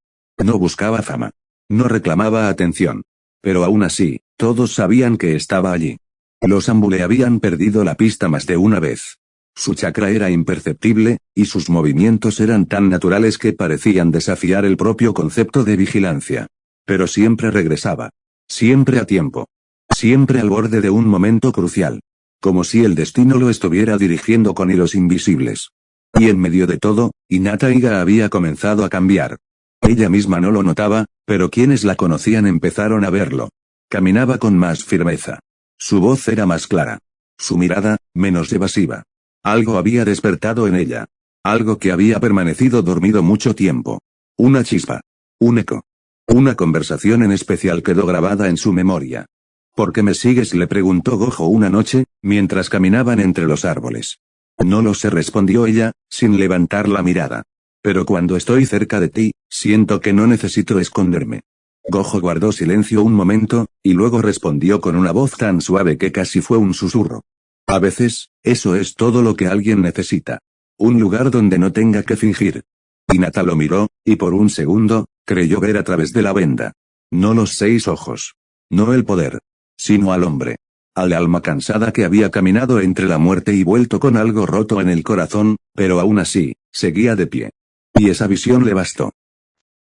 S1: No buscaba fama. No reclamaba atención. Pero aún así, todos sabían que estaba allí. Los Ambule habían perdido la pista más de una vez. Su chakra era imperceptible, y sus movimientos eran tan naturales que parecían desafiar el propio concepto de vigilancia. Pero siempre regresaba. Siempre a tiempo. Siempre al borde de un momento crucial. Como si el destino lo estuviera dirigiendo con hilos invisibles. Y en medio de todo, Hinata Iga había comenzado a cambiar. Ella misma no lo notaba, pero quienes la conocían empezaron a verlo. Caminaba con más firmeza. Su voz era más clara. Su mirada, menos evasiva. Algo había despertado en ella. Algo que había permanecido dormido mucho tiempo. Una chispa. Un eco. Una conversación en especial quedó grabada en su memoria. ¿Por qué me sigues?, le preguntó Gojo una noche, mientras caminaban entre los árboles. No lo sé, respondió ella, sin levantar la mirada. Pero cuando estoy cerca de ti, siento que no necesito esconderme. Gojo guardó silencio un momento, y luego respondió con una voz tan suave que casi fue un susurro. A veces, eso es todo lo que alguien necesita. Un lugar donde no tenga que fingir. Hinata lo miró, y por un segundo, creyó ver a través de la venda. No los 6 ojos. No el poder. Sino al hombre. Al alma cansada que había caminado entre la muerte y vuelto con algo roto en el corazón, pero aún así, seguía de pie. Y esa visión le bastó.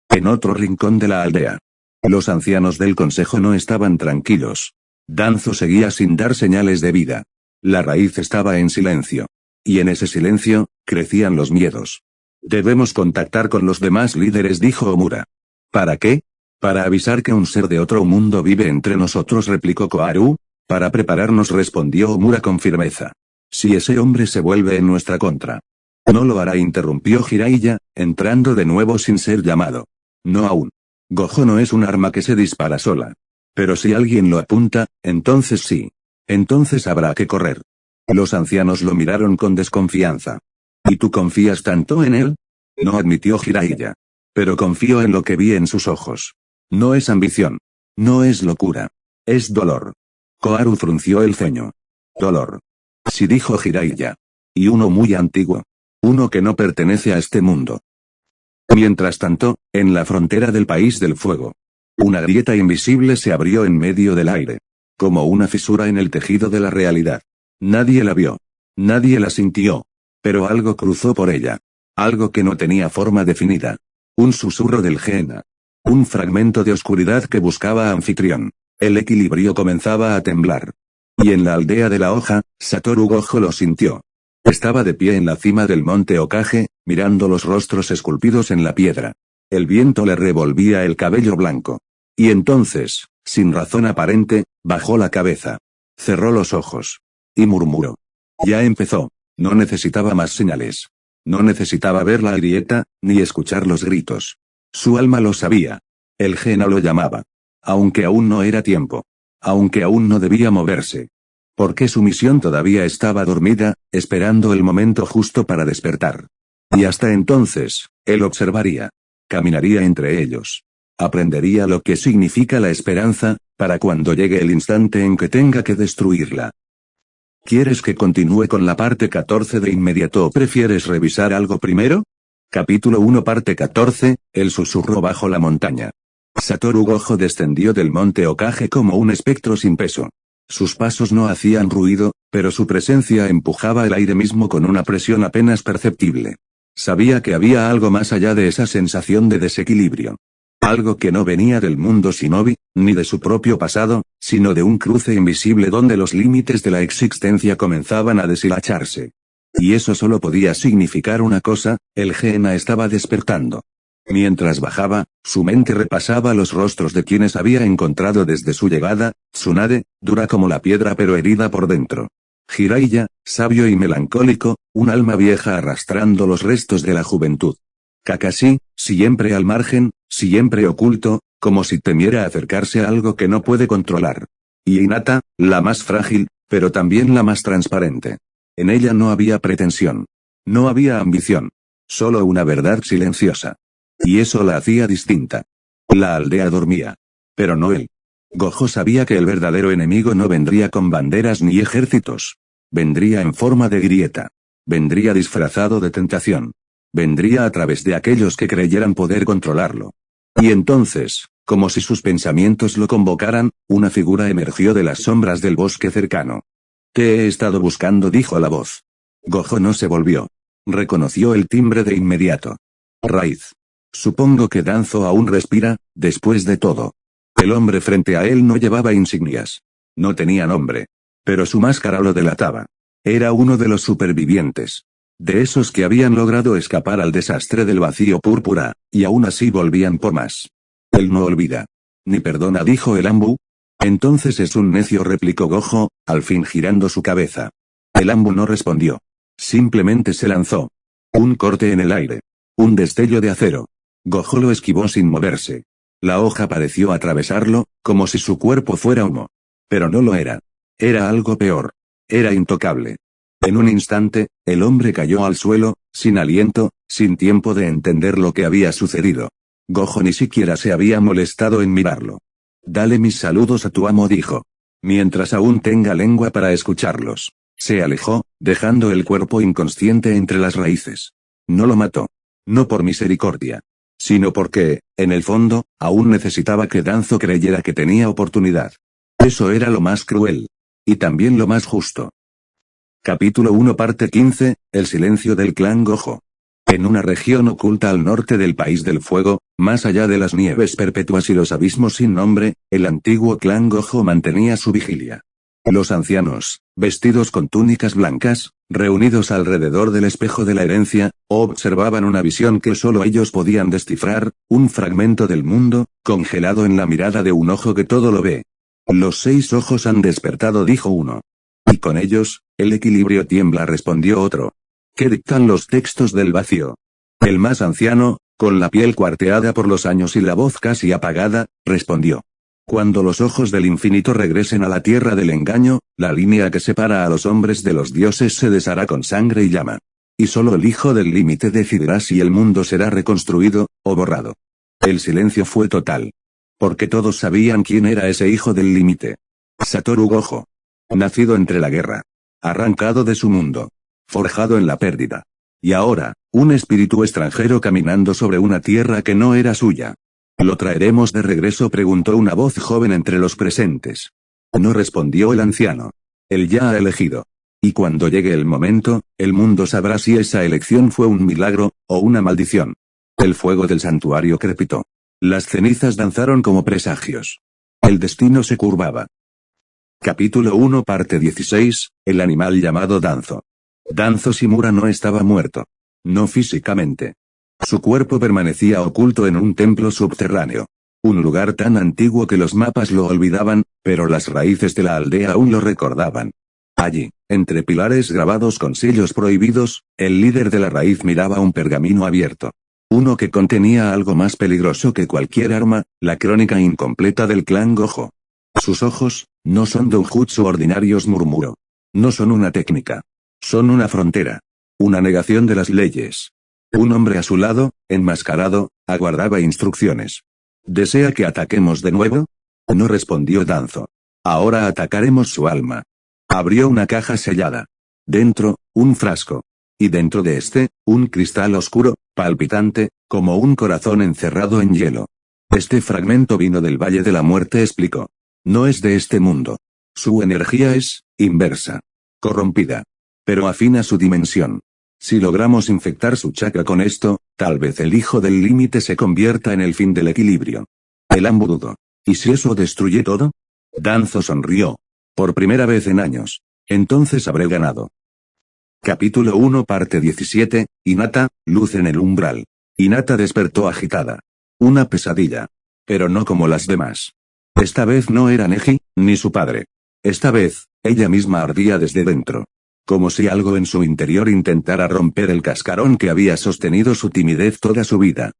S1: En otro rincón de la aldea. Los ancianos del consejo no estaban tranquilos. Danzo seguía sin dar señales de vida. La raíz estaba en silencio. Y en ese silencio, crecían los miedos. Debemos contactar con los demás líderes, dijo Omura. ¿Para qué? Para avisar que un ser de otro mundo vive entre nosotros, replicó Koharu. Para prepararnos, respondió Omura con firmeza. Si ese hombre se vuelve en nuestra contra. No lo hará, interrumpió Jiraiya, entrando de nuevo sin ser llamado. No aún. Gojo no es un arma que se dispara sola. Pero si alguien lo apunta, entonces sí. Entonces habrá que correr. Los ancianos lo miraron con desconfianza. ¿Y tú confías tanto en él? No, admitió Jiraiya. Pero confío en lo que vi en sus ojos. No es ambición. No es locura. Es dolor. Koharu frunció el ceño. Dolor. Sí, dijo Jiraiya. Y uno muy antiguo. Uno que no pertenece a este mundo. Mientras tanto, en la frontera del país del fuego. Una grieta invisible se abrió en medio del aire. Como una fisura en el tejido de la realidad. Nadie la vio. Nadie la sintió. Pero algo cruzó por ella. Algo que no tenía forma definida. Un susurro del Gehenna. Un fragmento de oscuridad que buscaba anfitrión. El equilibrio comenzaba a temblar. Y en la aldea de la hoja, Satoru Gojo lo sintió. Estaba de pie en la cima del monte Hokage, mirando los rostros esculpidos en la piedra. El viento le revolvía el cabello blanco. Y entonces, sin razón aparente, bajó la cabeza. Cerró los ojos. Y murmuró. Ya empezó. No necesitaba más señales. No necesitaba ver la grieta, ni escuchar los gritos. Su alma lo sabía. El Gena lo llamaba. Aunque aún no era tiempo. Aunque aún no debía moverse. Porque su misión todavía estaba dormida, esperando el momento justo para despertar. Y hasta entonces, él observaría. Caminaría entre ellos. Aprendería lo que significa la esperanza, para cuando llegue el instante en que tenga que destruirla. ¿Quieres que continúe con la parte 14 de inmediato o prefieres revisar algo primero? Capítulo 1 parte 14, el susurro bajo la montaña. Satoru Gojo descendió del monte Okage como un espectro sin peso. Sus pasos no hacían ruido, pero su presencia empujaba el aire mismo con una presión apenas perceptible. Sabía que había algo más allá de esa sensación de desequilibrio. Algo que no venía del mundo shinobi, ni de su propio pasado, sino de un cruce invisible donde los límites de la existencia comenzaban a deshilacharse. Y eso solo podía significar una cosa, el Gena estaba despertando. Mientras bajaba, su mente repasaba los rostros de quienes había encontrado desde su llegada: Tsunade, dura como la piedra pero herida por dentro. Jiraiya, sabio y melancólico, un alma vieja arrastrando los restos de la juventud. Kakashi, siempre al margen, siempre oculto, como si temiera acercarse a algo que no puede controlar. Y Hinata, la más frágil, pero también la más transparente. En ella no había pretensión. No había ambición. Solo una verdad silenciosa. Y eso la hacía distinta. La aldea dormía. Pero no él. Gojo sabía que el verdadero enemigo no vendría con banderas ni ejércitos. Vendría en forma de grieta. Vendría disfrazado de tentación. Vendría a través de aquellos que creyeran poder controlarlo. Y entonces, como si sus pensamientos lo convocaran, una figura emergió de las sombras del bosque cercano. «Te he estado buscando», dijo la voz. Gojo no se volvió. Reconoció el timbre de inmediato. Raíz. Supongo que Danzo aún respira, después de todo. El hombre frente a él no llevaba insignias. No tenía nombre. Pero su máscara lo delataba. Era uno de los supervivientes. De esos que habían logrado escapar al desastre del vacío púrpura, y aún así volvían por más. Él no olvida. Ni perdona, dijo el Ambu. Entonces es un necio, replicó Gojo, al fin girando su cabeza. El Ambu no respondió. Simplemente se lanzó. Un corte en el aire. Un destello de acero. Gojo lo esquivó sin moverse. La hoja pareció atravesarlo, como si su cuerpo fuera humo. Pero no lo era. Era algo peor. Era intocable. En un instante, el hombre cayó al suelo, sin aliento, sin tiempo de entender lo que había sucedido. Gojo ni siquiera se había molestado en mirarlo. «Dale mis saludos a tu amo», dijo. Mientras aún tenga lengua para escucharlos. Se alejó, dejando el cuerpo inconsciente entre las raíces. No lo mató. No por misericordia. Sino porque, en el fondo, aún necesitaba que Danzo creyera que tenía oportunidad. Eso era lo más cruel. Y también lo más justo. Capítulo 1 parte 15, el silencio del clan Gojo. En una región oculta al norte del País del Fuego, más allá de las nieves perpetuas y los abismos sin nombre, el antiguo clan Gojo mantenía su vigilia. Los ancianos, vestidos con túnicas blancas, reunidos alrededor del espejo de la herencia, observaban una visión que solo ellos podían descifrar, un fragmento del mundo, congelado en la mirada de un ojo que todo lo ve. «Los 6 ojos han despertado», dijo uno. «Y con ellos, el equilibrio tiembla», respondió otro. «¿Qué dictan los textos del vacío?» El más anciano, con la piel cuarteada por los años y la voz casi apagada, respondió. «Cuando los ojos del infinito regresen a la tierra del engaño, la línea que separa a los hombres de los dioses se deshará con sangre y llama. Y solo el hijo del límite decidirá si el mundo será reconstruido, o borrado». El silencio fue total. Porque todos sabían quién era ese hijo del límite. Satoru Gojo. Nacido entre la guerra. Arrancado de su mundo. Forjado en la pérdida. Y ahora, un espíritu extranjero caminando sobre una tierra que no era suya. «¿Lo traeremos de regreso?», preguntó una voz joven entre los presentes. No respondió el anciano. Él ya ha elegido. Y cuando llegue el momento, el mundo sabrá si esa elección fue un milagro, o una maldición. El fuego del santuario crepitó. Las cenizas danzaron como presagios. El destino se curvaba. Capítulo 1 parte 16, el animal llamado Danzo. Danzo Shimura no estaba muerto. no físicamente. Su cuerpo permanecía oculto en un templo subterráneo. Un lugar tan antiguo que los mapas lo olvidaban, pero las raíces de la aldea aún lo recordaban. Allí, entre pilares grabados con sellos prohibidos, el líder de la raíz miraba un pergamino abierto. Uno que contenía algo más peligroso que cualquier arma, la crónica incompleta del clan Gojo. Sus ojos, no son doujutsu ordinarios, murmuró. No son una técnica. Son una frontera. Una negación de las leyes. Un hombre a su lado, enmascarado, aguardaba instrucciones. ¿Desea que ataquemos de nuevo? No respondió Danzo. Ahora atacaremos su alma. Abrió una caja sellada. Dentro, un frasco. Y dentro de este, un cristal oscuro, palpitante, como un corazón encerrado en hielo. Este fragmento vino del Valle de la Muerte, explicó. No es de este mundo. Su energía es, inversa. Corrompida. Pero afina su dimensión. Si logramos infectar su chakra con esto, tal vez el hijo del límite se convierta en el fin del equilibrio. El Ambu dudó. ¿Y si eso destruye todo? Danzo sonrió. Por primera vez en años. Entonces habré ganado. Capítulo 1 parte 17, Hinata, luz en el umbral. Hinata despertó agitada. Una pesadilla. Pero no como las demás. Esta vez no era Neji, ni su padre. Esta vez, ella misma ardía desde dentro. Como si algo en su interior intentara romper el cascarón que había sostenido su timidez toda su vida.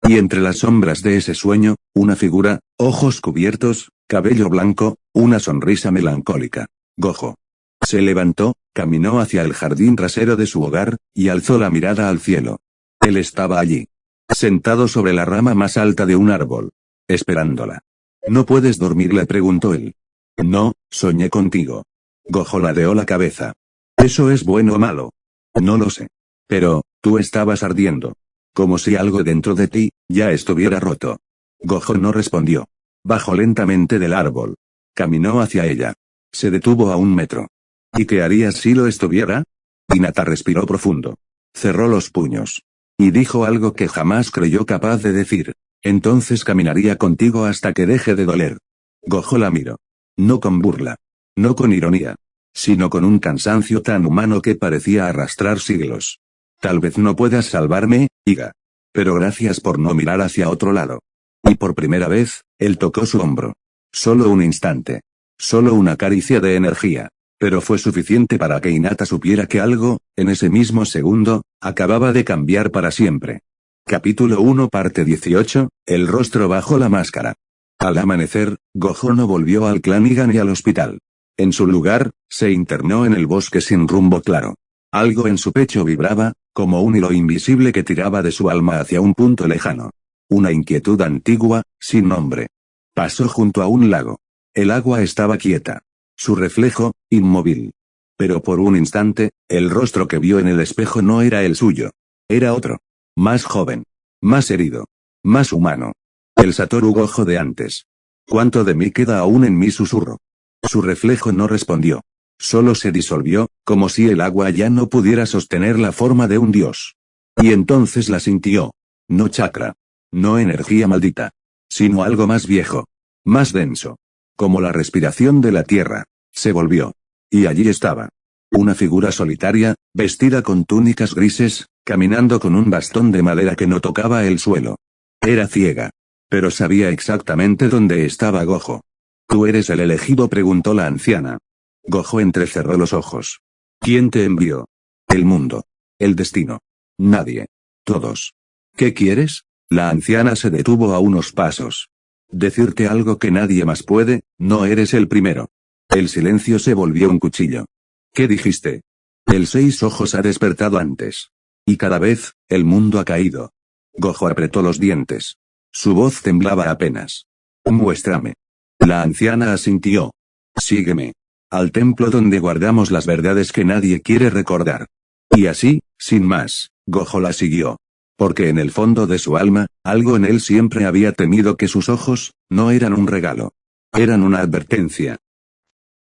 S1: Y entre las sombras de ese sueño, una figura, ojos cubiertos, cabello blanco, una sonrisa melancólica. Gojo. Se levantó, caminó hacia el jardín trasero de su hogar, y alzó la mirada al cielo. Él estaba allí. Sentado sobre la rama más alta de un árbol. Esperándola. ¿No puedes dormir?, le preguntó él. No, soñé contigo. Gojo ladeó la cabeza. ¿Eso es bueno o malo? No lo sé. Pero, tú estabas ardiendo. Como si algo dentro de ti, ya estuviera roto. Gojo no respondió. Bajó lentamente del árbol. Caminó hacia ella. Se detuvo a 1 metro. ¿Y qué harías si lo estuviera? Hinata respiró profundo. Cerró los puños. Y dijo algo que jamás creyó capaz de decir. Entonces caminaría contigo hasta que deje de doler. Gojo la miró. No con burla. No con ironía. Sino con un cansancio tan humano que parecía arrastrar siglos. Tal vez no puedas salvarme, Iga. Pero gracias por no mirar hacia otro lado. Y por primera vez, él tocó su hombro. Solo un instante. Solo una caricia de energía. Pero fue suficiente para que Hinata supiera que algo, en ese mismo segundo, acababa de cambiar para siempre. Capítulo 1 parte 18, el rostro bajo la máscara. Al amanecer, Gojo no volvió al clan Iga ni al hospital. En su lugar, se internó en el bosque sin rumbo claro. Algo en su pecho vibraba, como un hilo invisible que tiraba de su alma hacia un punto lejano. Una inquietud antigua, sin nombre. Pasó junto a un lago. El agua estaba quieta. Su reflejo, inmóvil. Pero por un instante, el rostro que vio en el espejo no era el suyo. Era otro. Más joven. Más herido. Más humano. El Satoru Gojo de antes. ¿Cuánto de mí queda aún en mí?, susurró. Su reflejo no respondió. Solo se disolvió, como si el agua ya no pudiera sostener la forma de un dios. Y entonces la sintió. No chakra. No energía maldita. Sino algo más viejo. Más denso. Como la respiración de la tierra. Se volvió. Y allí estaba. Una figura solitaria, vestida con túnicas grises, caminando con un bastón de madera que no tocaba el suelo. Era ciega. Pero sabía exactamente dónde estaba Gojo. ¿Tú eres el elegido?, preguntó la anciana. Gojo entrecerró los ojos. ¿Quién te envió? El mundo. El destino. Nadie. Todos. ¿Qué quieres? La anciana se detuvo a unos pasos. Decirte algo que nadie más puede, no eres el primero. El silencio se volvió un cuchillo. ¿Qué dijiste? El 6 ojos ha despertado antes. Y cada vez, el mundo ha caído. Gojo apretó los dientes. Su voz temblaba apenas. Muéstrame. La anciana asintió. Sígueme. Al templo donde guardamos las verdades que nadie quiere recordar. Y así, sin más, Gojo la siguió. Porque en el fondo de su alma, algo en él siempre había temido que sus ojos, no eran un regalo. Eran una advertencia.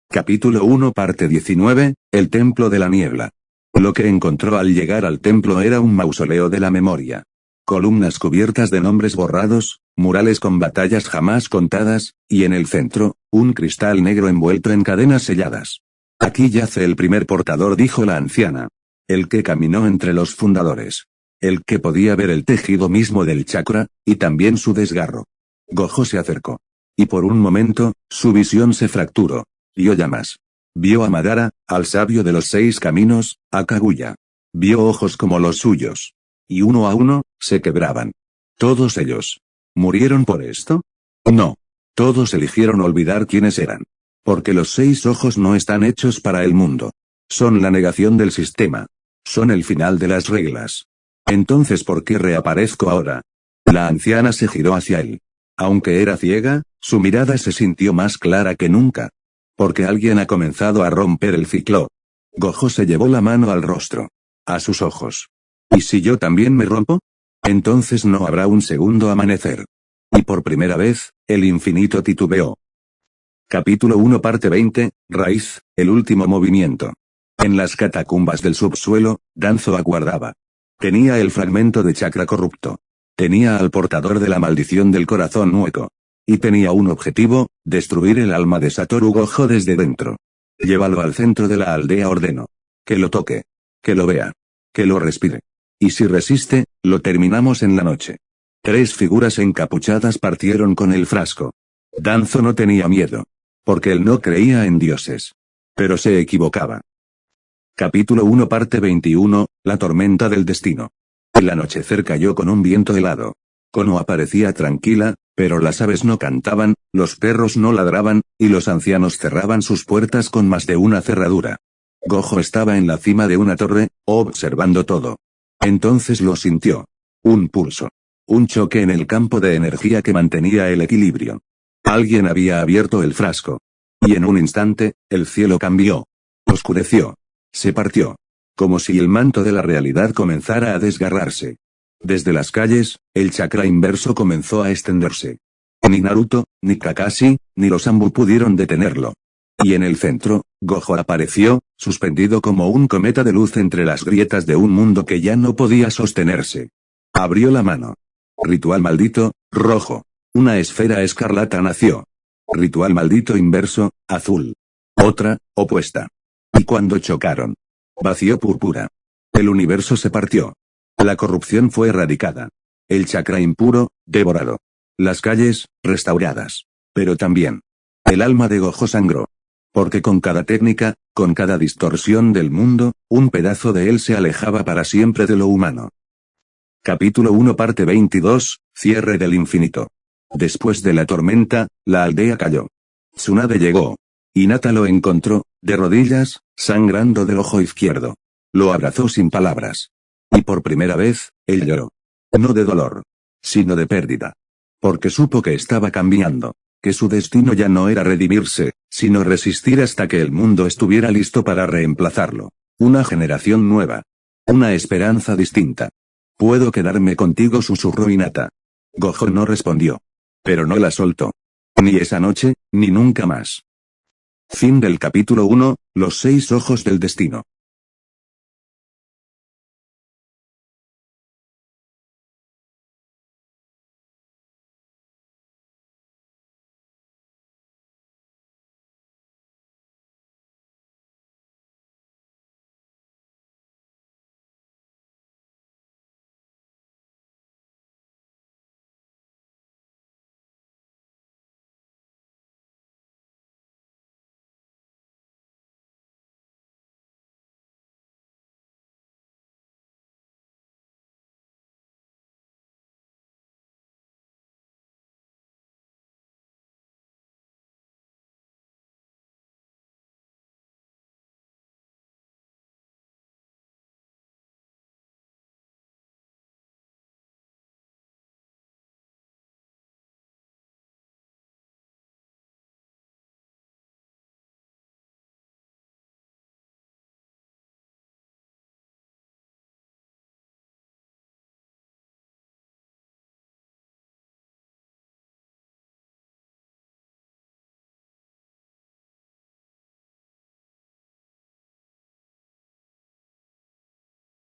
S1: Capítulo 1 parte 19, el templo de la niebla. Lo que encontró al llegar al templo era un mausoleo de la memoria. Columnas cubiertas de nombres borrados, murales con batallas jamás contadas, y en el centro, un cristal negro envuelto en cadenas selladas. Aquí yace el primer portador, dijo la anciana. El que caminó entre los fundadores. el que podía ver el tejido mismo del chakra, y también su desgarro. Gojo se acercó. Y por un momento, su visión se fracturó. Vio llamas. Vio a Madara, al sabio de los 6 caminos, a Kaguya. Vio ojos como los suyos. Y uno a uno, se quebraban. ¿Todos ellos murieron por esto? No. Todos eligieron olvidar quiénes eran. Porque los 6 ojos no están hechos para el mundo. Son la negación del sistema. Son el final de las reglas. Entonces, ¿por qué reaparezco ahora? La anciana se giró hacia él. Aunque era ciega, su mirada se sintió más clara que nunca. Porque alguien ha comenzado a romper el ciclo. Gojo se llevó la mano al rostro. A sus ojos. ¿Y si yo también me rompo? Entonces no habrá un segundo amanecer. Y por primera vez, el infinito titubeó. Capítulo 1 parte 20, Raíz, el último movimiento. En las catacumbas del subsuelo, Danzo aguardaba. Tenía el fragmento de chakra corrupto. Tenía al portador de la maldición del corazón hueco. Y tenía un objetivo, destruir el alma de Satoru Gojo desde dentro. Llévalo al centro de la aldea, ordenó. Que lo toque. Que lo vea. Que lo respire. Y si resiste, lo terminamos en la noche. 3 figuras encapuchadas partieron con el frasco. Danzo no tenía miedo. Porque él no creía en dioses. Pero se equivocaba. Capítulo 1 parte 21, la tormenta del destino. El anochecer cayó con un viento helado. Konoha aparecía tranquila, pero las aves no cantaban, los perros no ladraban, y los ancianos cerraban sus puertas con más de una cerradura. Gojo estaba en la cima de una torre, observando todo. Entonces lo sintió. Un pulso. Un choque en el campo de energía que mantenía el equilibrio. Alguien había abierto el frasco. Y en un instante, el cielo cambió. Oscureció. Se partió. Como si el manto de la realidad comenzara a desgarrarse. Desde las calles, el chakra inverso comenzó a extenderse. Ni Naruto, ni Kakashi, ni los Anbu pudieron detenerlo. Y en el centro, Gojo apareció, suspendido como un cometa de luz entre las grietas de un mundo que ya no podía sostenerse. Abrió la mano. Ritual maldito, rojo. Una esfera escarlata nació. Ritual maldito inverso, azul. Otra, opuesta. Y cuando chocaron, vació púrpura. El universo se partió. La corrupción fue erradicada. El chakra impuro, devorado. Las calles, restauradas. Pero también, el alma de Gojo sangró. Porque con cada técnica, con cada distorsión del mundo, un pedazo de él se alejaba para siempre de lo humano. Capítulo 1 parte 22, cierre del infinito. Después de la tormenta, la aldea cayó. Tsunade llegó. Hinata lo encontró, de rodillas, sangrando del ojo izquierdo. Lo abrazó sin palabras. Y por primera vez, él lloró. No de dolor, sino de pérdida. Porque supo que estaba cambiando. Que su destino ya no era redimirse, sino resistir hasta que el mundo estuviera listo para reemplazarlo. Una generación nueva. Una esperanza distinta. «Puedo quedarme contigo», susurró Hinata. Gojo no respondió. Pero no la soltó. Ni esa noche, ni nunca más. Fin del capítulo 1, Los 6 ojos del destino.